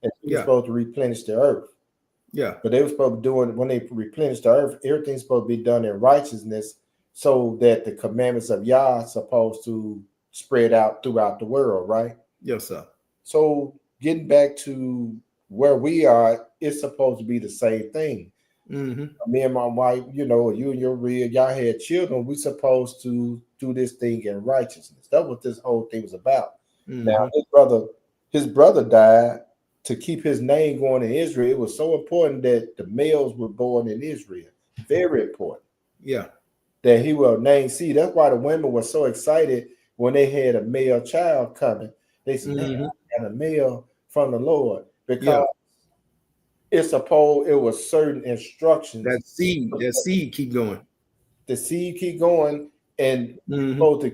And he was supposed to replenish the earth. Yeah. But they were supposed to do it when they replenished the earth, everything's supposed to be done in righteousness so that the commandments of Yah are supposed to spread out throughout the world, right? Yes, sir. So getting back to where we are, it's supposed to be the same thing. Mm-hmm. Me and my wife, you and your real, y'all had children. We supposed to do this thing in righteousness. That's what this whole thing was about. Mm-hmm. Now his brother died to keep his name going in Israel. It was so important that the males were born in Israel. Very important. Yeah. That he will name. See, that's why the women were so excited when they had a male child coming. They said, mm-hmm. They got a male from the Lord, because it was certain instructions. That seed keep going. The seed keep going, and supposed to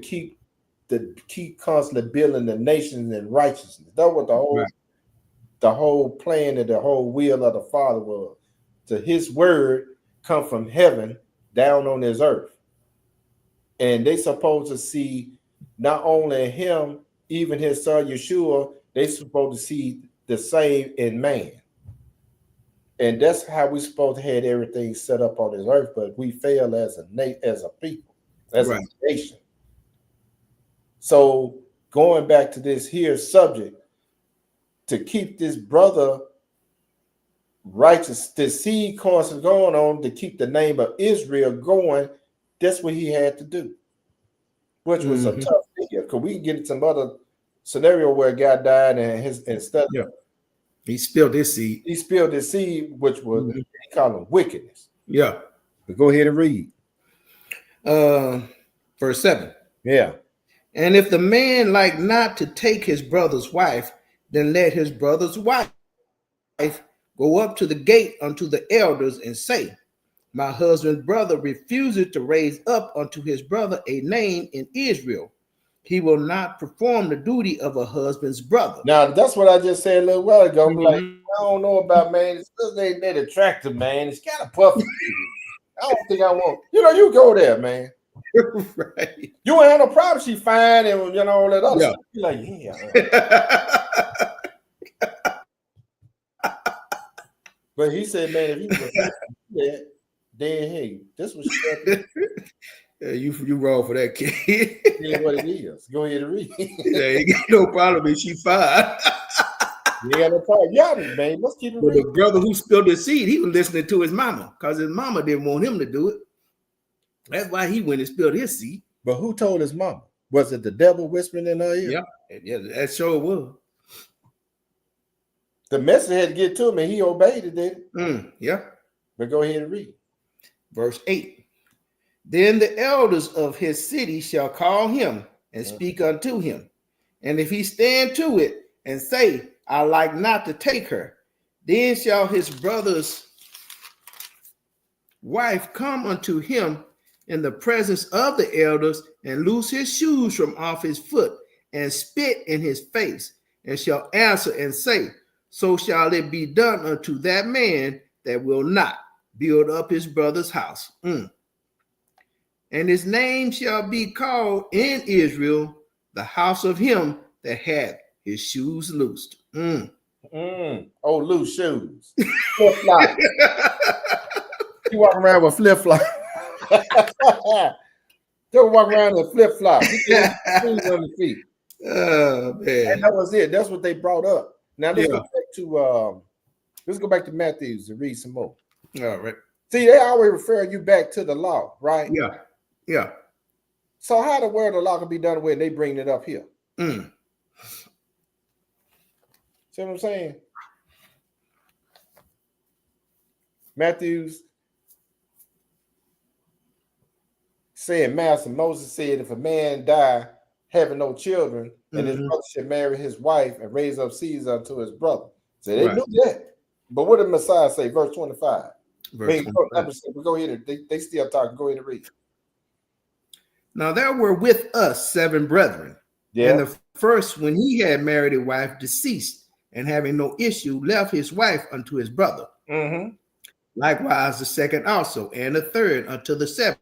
keep constantly building the nations in righteousness. That was the whole plan and the whole will of the Father was. To his word come from heaven down on this earth. And they supposed to see not only him, even his son Yahshua, they supposed to see the same in man. And that's how we supposed to have everything set up on this earth, but we fail as a people, as a nation. So going back to this here subject, to keep this brother righteous, the seed constant going on, to keep the name of Israel going, that's what he had to do, which was a tough thing. Because we can get into some other scenario where a guy died and he spilled his seed. He spilled his seed, which was he called him wickedness. Yeah. But go ahead and read. Verse 7. Yeah. And if the man like not to take his brother's wife, then let his brother's wife go up to the gate unto the elders and say, my husband's brother refuses to raise up unto his brother a name in Israel. He will not perform the duty of a husband's brother. Now, that's what I just said a little while ago. I'm like, I don't know about, man. It's still ain't that attractive, man. It's kind of puffy. I don't think I want. You go there, man. Right. You ain't have no problem. She fine and all that other stuff. You're like, But he said, man, if you was then hey, this was yeah, you wrong for that, kid. Yeah, what it is. Go ahead and read. Yeah, ain't got no problem if she fine. You got no problem. Yeah, man. Let's keep it real. The brother who spilled his seed, he was listening to his mama because his mama didn't want him to do it. That's why he went and spilled his seed. But who told his mama? Was it the devil whispering in her ear? Yeah, that sure was. The message had to get to him, and he obeyed it, did it? Yeah. But go ahead and read. Verse 8. Then the elders of his city shall call him and speak unto him. And if he stand to it and say, I like not to take her, then shall his brother's wife come unto him in the presence of the elders and loose his shoes from off his foot and spit in his face, and shall answer and say, so shall it be done unto that man that will not build up his brother's house. And his name shall be called in Israel the house of him that had his shoes loosed. Oh, loose shoes. Flip-flop. You walk around with flip-flop. Don't walk around with flip-flop. Shoes on the feet. Oh, man. And that was it. That's what they brought up. Now let's go back to Matthews and read some more. All right. See, they always refer you back to the law, right? Yeah. Yeah. So how the word of the law can be done with, they bring it up here. See what I'm saying? Matthews said, Master Moses said, if a man die having no children, and his brother should marry his wife and raise up seeds unto his brother. So they knew that. But what did Messiah say? Verse 25. Go ahead. They still talking. Go ahead and read. Now there were with us 7 brethren. Yeah. And the first, when he had married a wife, deceased, and having no issue, left his wife unto his brother. Likewise the second also, and the third unto the 7th.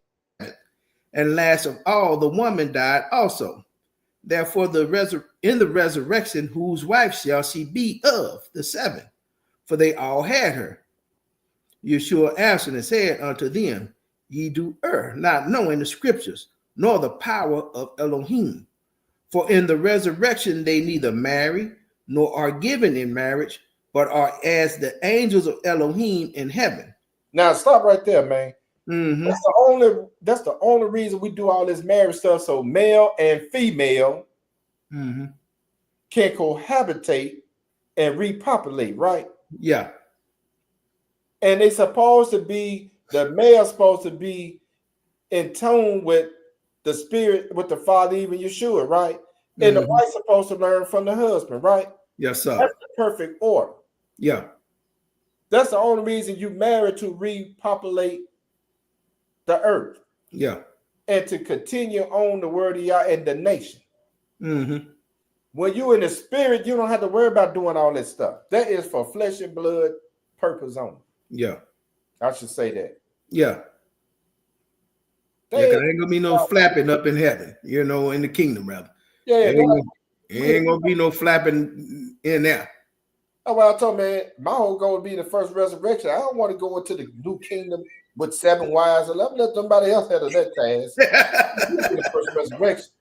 And last of all, the woman died also. Therefore, in the resurrection, whose wife shall she be of the 7? For they all had her. Yahshua answered and said unto them, ye do err, not knowing the scriptures, nor the power of Elohim. For in the resurrection they neither marry, nor are given in marriage, but are as the angels of Elohim in heaven. Now stop right there, man. That's the only reason we do all this marriage stuff, so male and female can cohabitate and repopulate, right? Yeah. And they supposed to be, the male supposed to be in tune with the spirit, with the Father, even Yahshua, right? And the wife supposed to learn from the husband, right? Yes, sir. That's the perfect order. Yeah. That's the only reason you marry, to repopulate the earth. Yeah. And to continue on the word of Yah and the nation. When you in the spirit, you don't have to worry about doing all that stuff. That is for flesh and blood purpose only. Yeah. I should say that. Yeah. There ain't gonna be no flapping up in heaven, in the kingdom, rather. Yeah, ain't gonna be no flapping in there. Oh, well, I told man, my whole goal would be the first resurrection. I don't want to go into the new kingdom with 7 wives and let somebody else handle that task. The first resurrection.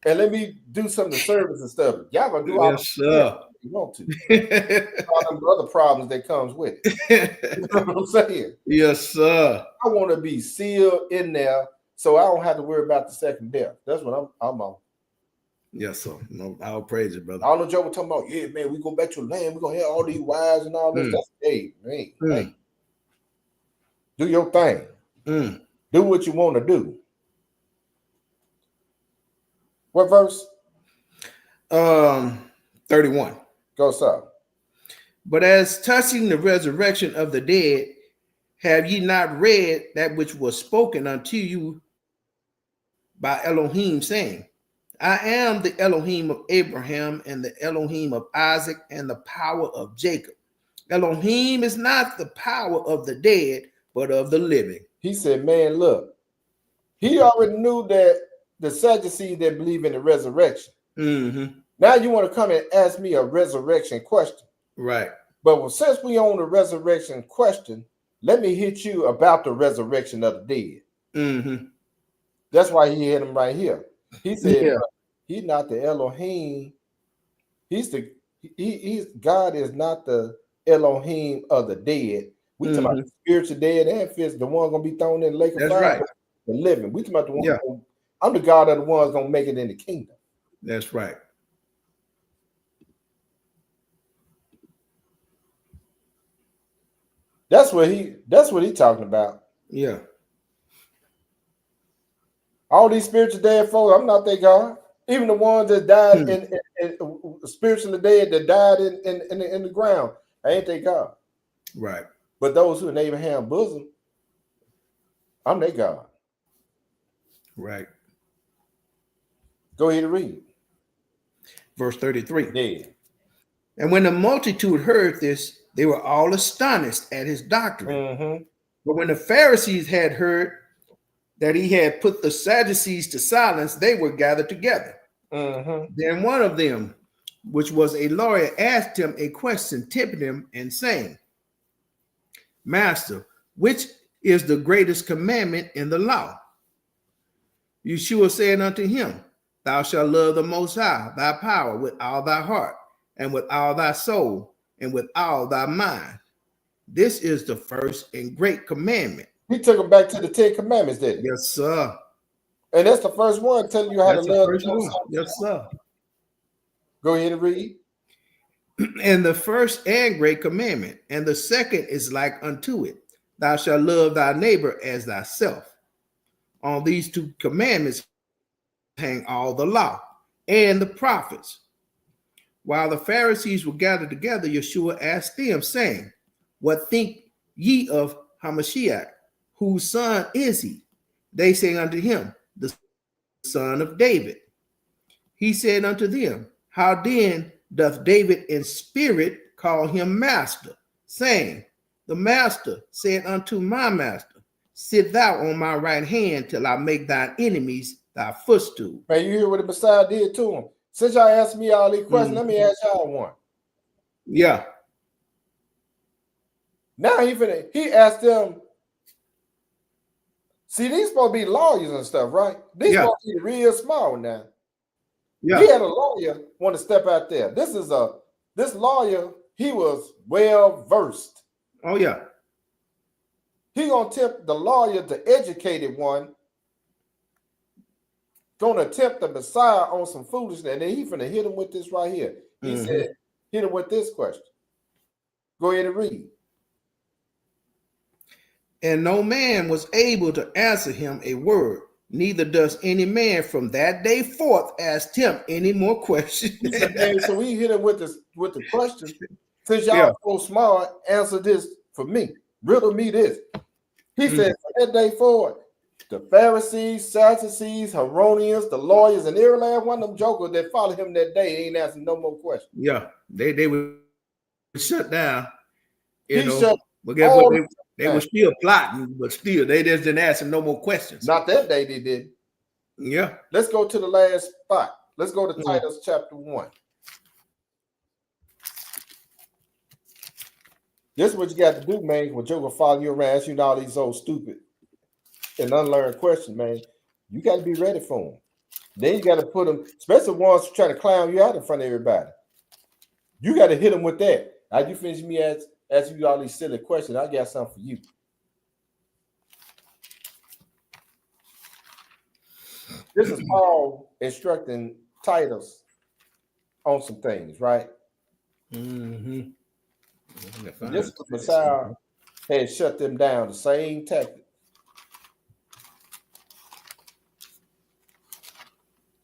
And let me do some of the service and stuff. Y'all gonna do all the stuff you want to. All them other problems that comes with it. You know what I'm saying? Yes, sir. I want to be sealed in there so I don't have to worry about the second death. That's what I'm on. Yes, sir. No, I'll praise it, brother. All the Joe was talking about, yeah, man, we go back to the land, we're gonna have all these wives and all this. That's hey. Do your thing. Do what you want to do. What verse? 31. Go, sir. But as touching the resurrection of the dead, have ye not read that which was spoken unto you by Elohim, saying, I am the Elohim of Abraham and the Elohim of Isaac and the power of Jacob. Elohim is not the power of the dead, but of the living. He said, man, look, he already knew that the Sadducees that believe in the resurrection. Now you want to come and ask me a resurrection question. Right. But since we on the resurrection question, let me hit you about the resurrection of the dead. That's why he hit him right here. He said, he's not the Elohim. He's God is not the Elohim of the dead. We talking about the spiritual dead and physical, the one gonna be thrown in the lake of fire. Right. The living. We talking about the one. I'm the God of the ones gonna make it in the kingdom. That's right. That's what he talking about. Yeah. All these spiritual dead folks, I'm not their God. Even the ones that died in spiritually dead that died in the ground, I ain't their God. Right. But those who in Abraham's bosom, I'm their God. Right. Go ahead and read. Verse 33. Yeah. And when the multitude heard this, they were all astonished at his doctrine. Mm-hmm. But when the Pharisees had heard that he had put the Sadducees to silence, they were gathered together. Mm-hmm. Then one of them, which was a lawyer, asked him a question, tempting him and saying, Master, which is the greatest commandment in the law? Yahshua said unto him, Thou shalt love the Most High, thy power, with all thy heart, and with all thy soul, and with all thy mind. This is the first and great commandment. He took him back to the 10 Commandments, didn't he? Yes, sir. And that's the first one telling you how That's to the love first the Most one. High. Yes, sir. Go ahead and read. And the first and great commandment, and the second is like unto it. Thou shalt love thy neighbor as thyself. On these two commandments hang all the law and the prophets. While the Pharisees were gathered together, Yahshua asked them, saying, What think ye of Hamashiach? Whose son is he? They say unto him, The son of David. He said unto them, How then doth David in spirit call him master, saying, The master said unto my master, Sit thou on my right hand till I make thine enemies thy footstool. Man, you hear what the Messiah did to him? Since y'all asked me all these questions, let me ask y'all one. Yeah. Now he asked them. See, these supposed to be lawyers and stuff, right? These supposed to be real small now. Yeah. He had a lawyer want to step out there. This lawyer, he was well versed. Oh, yeah. He gonna tempt the lawyer, the educated one, gonna tempt the Messiah on some foolishness, and then he finna hit him with this right here. He said, hit him with this question. Go ahead and read. And no man was able to answer him a word, neither does any man from that day forth ask him any more questions. So we hit him with the question. Since y'all so smart, answer this for me. Riddle me this. He said, from that day forward, the Pharisees, Sadducees, Herodians, the lawyers, and every last one of them jokers that followed him that day ain't asking no more questions. Yeah, they were shut down. But guess what? They were still plotting, but still, they just didn't ask him no more questions. Not that day they did. Yeah. Let's go to the last spot. Let's go to Titus chapter 1. This is what you got to do, man. When Joker follow you around, asking you all these old stupid and unlearned questions, man. You got to be ready for them. Then you got to put them, especially ones who try to clown you out in front of everybody. You got to hit them with that. After you finish me asking you all these silly questions, I got something for you. This is Paul instructing Titus on some things, right? Mm-hmm. This Messiah had shut them down, the same tactic.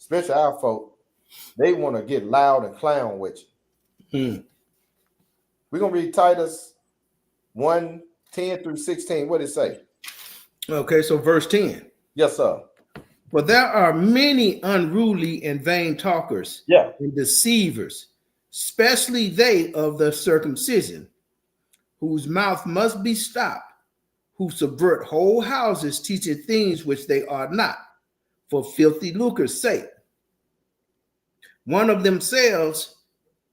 Especially our folk, they want to get loud and clown with you. We're going to read Titus 1:10 through 16. What did it say? Okay, so verse 10. Yes, sir. For there are many unruly and vain talkers and deceivers, especially they of the circumcision, whose mouth must be stopped, who subvert whole houses, teaching things which they are not, for filthy lucre's sake. One of themselves,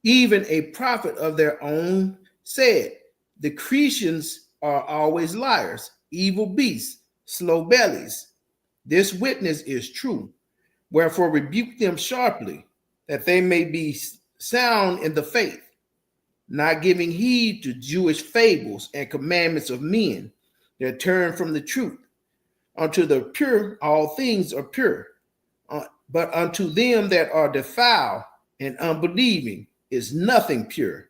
even a prophet of their own, said, The Cretans are always liars, evil beasts, slow bellies. This witness is true. Wherefore rebuke them sharply, that they may be sound in the faith, not giving heed to Jewish fables and commandments of men that turn from the truth. Unto the pure, all things are pure. But unto them that are defiled and unbelieving is nothing pure.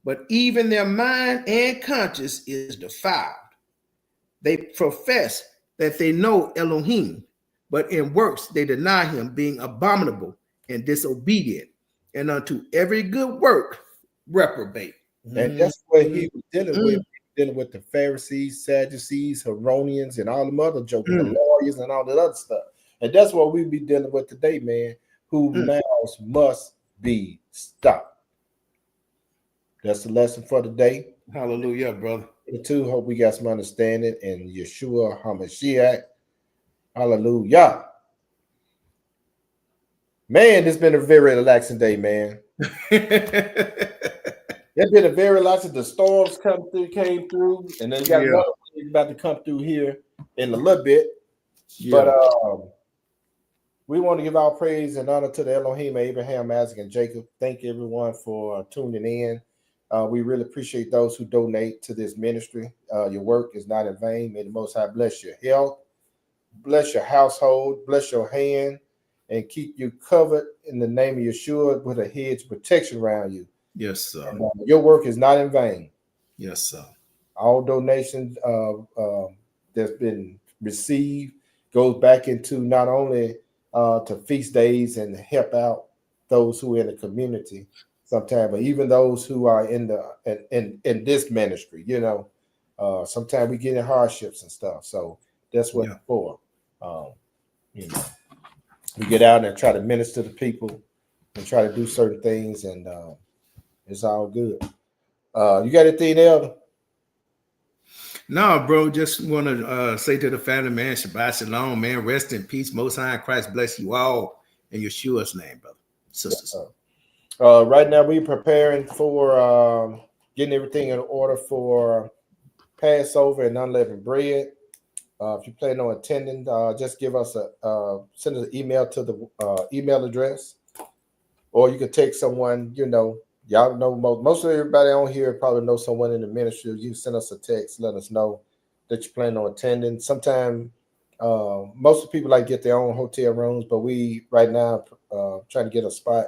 But even their mind and conscience is defiled. They profess that they know Elohim, but in works they deny him, being abominable and disobedient, and unto every good work reprobate. And that's what he was dealing with the Pharisees, Sadducees, Heronians, and all them other jokers, the lawyers, and all that other stuff. And that's what we be dealing with today, man. Whose mouths must be stopped. That's the lesson for today. Hallelujah, brother. Too. Hope we got some understanding in Yahshua HaMashiach. Hallelujah. Man, it's been a very relaxing day, man. It's been a very relaxing. The storms came through, and then you got another one about to come through here in a little bit. Yeah. But we want to give our praise and honor to the Elohim, Abraham, Isaac, and Jacob. Thank everyone for tuning in. We really appreciate those who donate to this ministry. Your work is not in vain. May the Most High bless your health, bless your household, bless your hand, and keep you covered in the name of Yahshua with a hedge of protection around you. Yes, sir. And, your work is not in vain. Yes, sir. All donations that's been received goes back into not only to feast days and help out those who are in the community sometimes, but even those who are in this ministry. You know, sometimes we get in hardships and stuff, so that's what it's for. You know, we get out and try to minister to people and try to do certain things, and it's all good. You got anything else? No, bro. Just want to say to the family, man, Shabbat Shalom, man. Rest in peace. Most High Christ bless you all in Yeshua's name, brother, sisters. Right now, we're preparing for getting everything in order for Passover and unleavened bread. If you plan on attending, just give us send us an email to the email address, or you can take someone. You know, y'all know most of everybody on here probably know someone in the ministry. You send us a text, let us know that you plan on attending. Sometimes most of the people like to get their own hotel rooms, but we right now trying to get a spot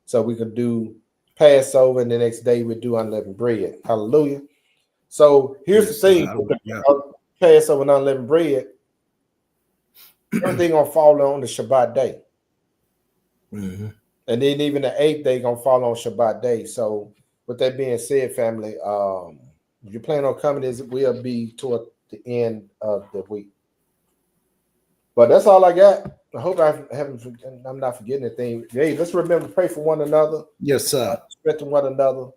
so we can do Passover, and the next day we do unleavened bread. Hallelujah. So here's the thing. Passover and unleavened bread, everything gonna fall on the Shabbat day, and then even the 8th day gonna fall on Shabbat day. So, with that being said, family, if you plan on coming, it will be toward the end of the week. But that's all I got. I hope I'm not forgetting anything. Hey, let's remember to pray for one another. Yes, sir. Strengthen one another.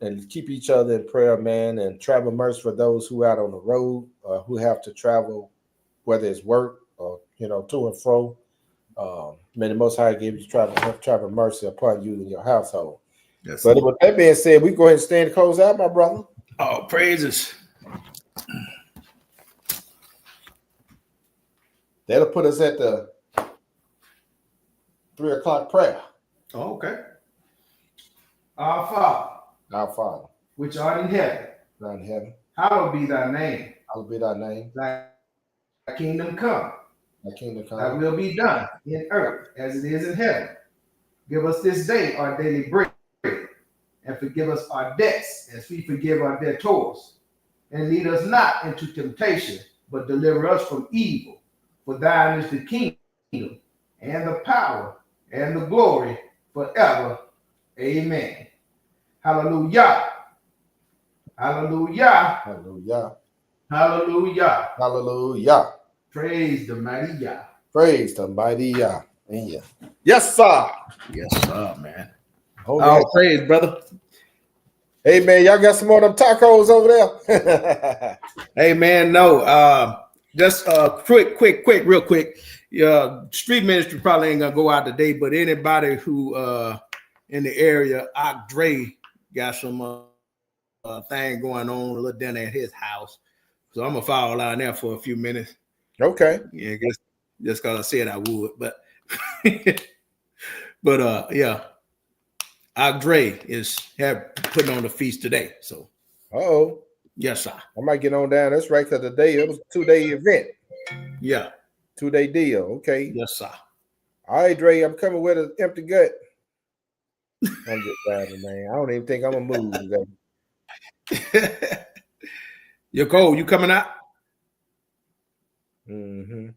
And keep each other in prayer, man, and travel mercy for those who are out on the road, who have to travel, whether it's work or, you know, to and fro. May the Most High give you travel mercy upon you and your household. Yes, but with that being said, we go ahead and stand and close out, my brother. Oh, praises. That'll put us at the 3 o'clock prayer. Oh, okay. Our Father, which art in heaven, hallowed be thy name. Thy kingdom come. Thy will be done in earth as it is in heaven. Give us this day our daily bread, and forgive us our debts as we forgive our debtors. And lead us not into temptation, but deliver us from evil. For thine is the kingdom, and the power, and the glory forever. Amen. Hallelujah. Hallelujah. Hallelujah. Hallelujah. Hallelujah. Praise the mighty Yah. Praise the mighty Yah. Yeah. Yes, sir. Yes, sir, man. Oh, praise, brother. Hey, man, y'all got some more of them tacos over there? Hey, man, no. Just quick, real quick. Street ministry probably ain't gonna go out today, but anybody who in the area, Dre got some thing going on, a little dinner at his house. So I'm gonna follow out there for a few minutes. Okay. Yeah, just cause I said I would, but yeah. Dre is putting on the feast today. So yes, sir. I might get on down. That's right, because today it was a 2-day event. Yeah. 2-day deal. Okay. Yes, sir. All right, Dre, I'm coming with an empty gut. I'm just driving, man. I don't even think I'm gonna move today. You're cold. You coming out? Mm-hmm.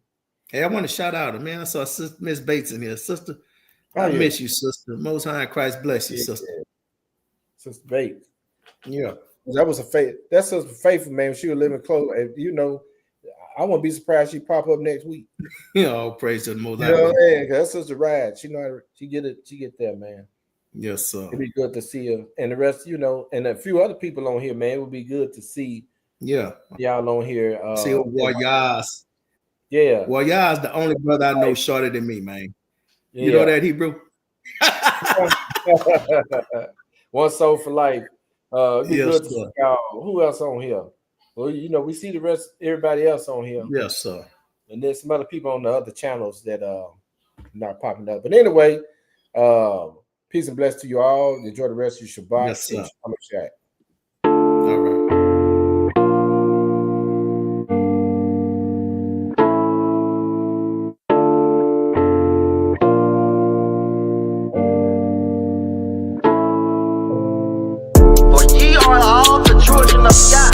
Hey, I want to shout out her, man. I saw Miss Bates in here. Sister, Oh, I yeah. miss you, sister. Most High in Christ bless you, sister. Sister Bates. Yeah. That was a faith. That's a faithful man. She was living close. And, you know, I won't be surprised she pop up next week. You know, praise to the Most High. You know what I mean? That's Sister Rad. She know she get it. She get there, man. Yes, sir. It'd be good to see her. And the rest, you know, and a few other people on here, man. It would be good to see y'all on here. See Warriors. Yeah. Warriors the only brother I know shorter than me, man. Yeah. You know that, Hebrew? One soul for life. It'd be Yes, good to sir. see y'all. Who else on here? Well, you know, we see the rest, everybody else on here. Yes, sir. And there's some other people on the other channels that not popping up. But anyway, peace and bless to you all. Enjoy the rest of your Shabbat. Yes, sir. I'm Shaq. All right. For ye are all the children of God,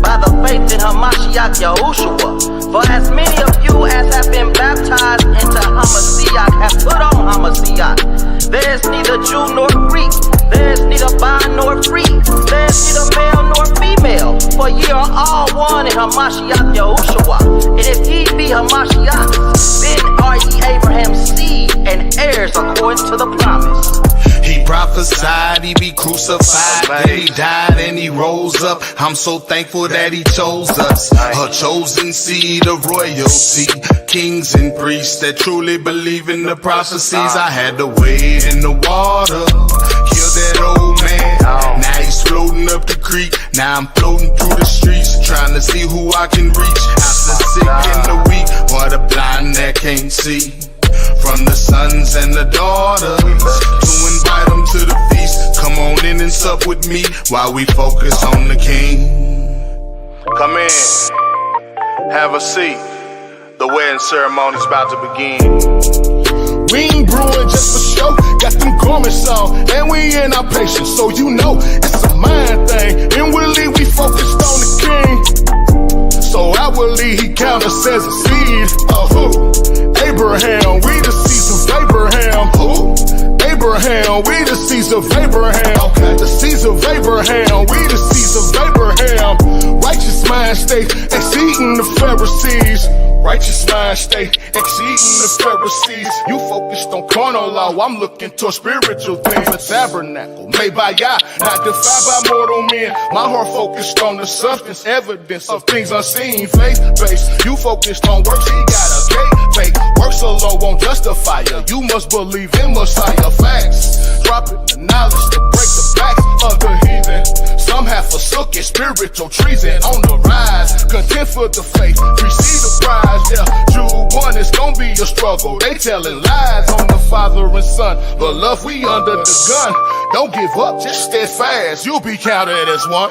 by the faith in Hamashiach Yahshua. For as many of you as have been baptized into Hamashiach have put on Hamashiach. There is neither Jew nor Greek, there is neither bond nor free, there is neither male nor female. For ye are all one in Hamashiach Yahshua. And if ye be Hamashiach, then are ye Abraham's seed and heirs according to the promise. He prophesied he be crucified, then he died and he rose up. I'm so thankful that he chose us, a chosen seed of royalty, kings and priests that truly believe in the prophecies. I had to wade in the water, kill that old man. Now he's floating up the creek, now I'm floating through the streets, trying to see who I can reach. Out the sick and the weak, or the blind that can't see. From the sons and the daughters, to invite them to the feast. Come on in and sup with me while we focus on the King. Come in, have a seat. The wedding ceremony's about to begin. We ain't brewing just for show, got them garments on, and we in our patience, so you know it's a mind thing. Inwardly we focused on the King, so outwardly he counts us as a seed of who? Abraham, we the seeds of Abraham. Who? Abraham, we the seeds of Abraham. Okay. The seeds of Abraham, we the seeds of Abraham. Righteous mind state, exceeding the Pharisees. Righteous mind state, exceeding the Pharisees. You focused on carnal law, I'm looking toward spiritual things. The tabernacle, made by Yah, not defined by mortal men. My heart focused on the substance, evidence of things unseen. Faith-based, you focused on works, he got a gate. Fake works alone won't justify you. You must believe in Messiah facts. Dropping the knowledge to break the backs of the heathen. Some have forsook it, spiritual treason on the rise. Content for the faith, receive the prize. Yeah, Jude 1, it's gonna be a struggle. They telling lies on the father and son, but love we under the gun. Don't give up, just steadfast. You'll be counted as one.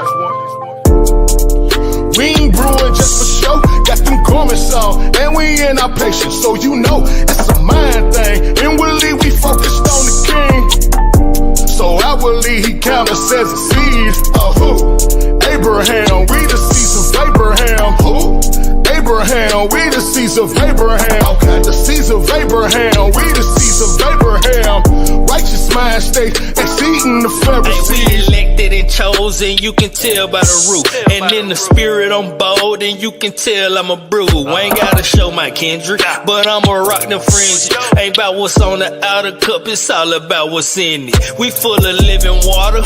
We ain't brewing just for show, got them garments on, and we in our patience, so you know it's a mind thing. Inwardly we focused on the King, so outwardly he counts us as a seed of who? Abraham, we the seeds of Abraham. Who? Abraham, we the seeds of Abraham. Okay. The seeds of Abraham, we the seeds of Abraham. Righteous mind state, exceeding the Pharisees. Hey, we elected and chosen, you can tell by the root. And in the spirit I'm bold, and you can tell I'm a brew. I ain't gotta show my kindred, but I'ma rock them fringes. Ain't about what's on the outer cup, it's all about what's in it. We full of living water,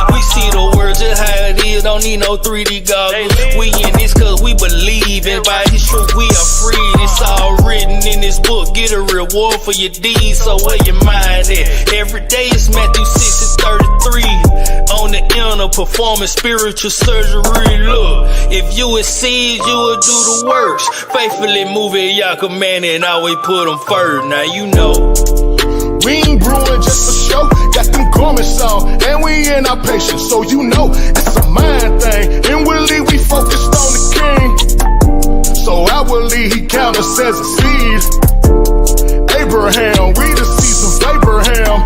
we see the world just how it is, don't need no 3D goggles. We in this cause we believe, and by his truth we are free. It's all written in this book, get a reward for your deeds, so where your mind at? Every day it's Matthew 6:33. On the inner performance, spiritual surgery. Look, if you exceed, you will do the works. Faithfully move it, y'all command it, and always put them first. Now you know. We ain't brewing just for show, got them garments on, and we in our patience, so you know it's a mind thing. Inwardly we focused on the King, so outwardly he counts us as a seed. Abraham, we the seeds of Abraham.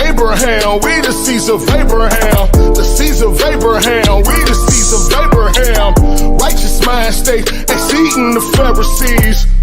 Abraham, we the seeds of Abraham. The seeds of Abraham, we the seeds of Abraham. Righteous mind last day exceeding the Pharisees.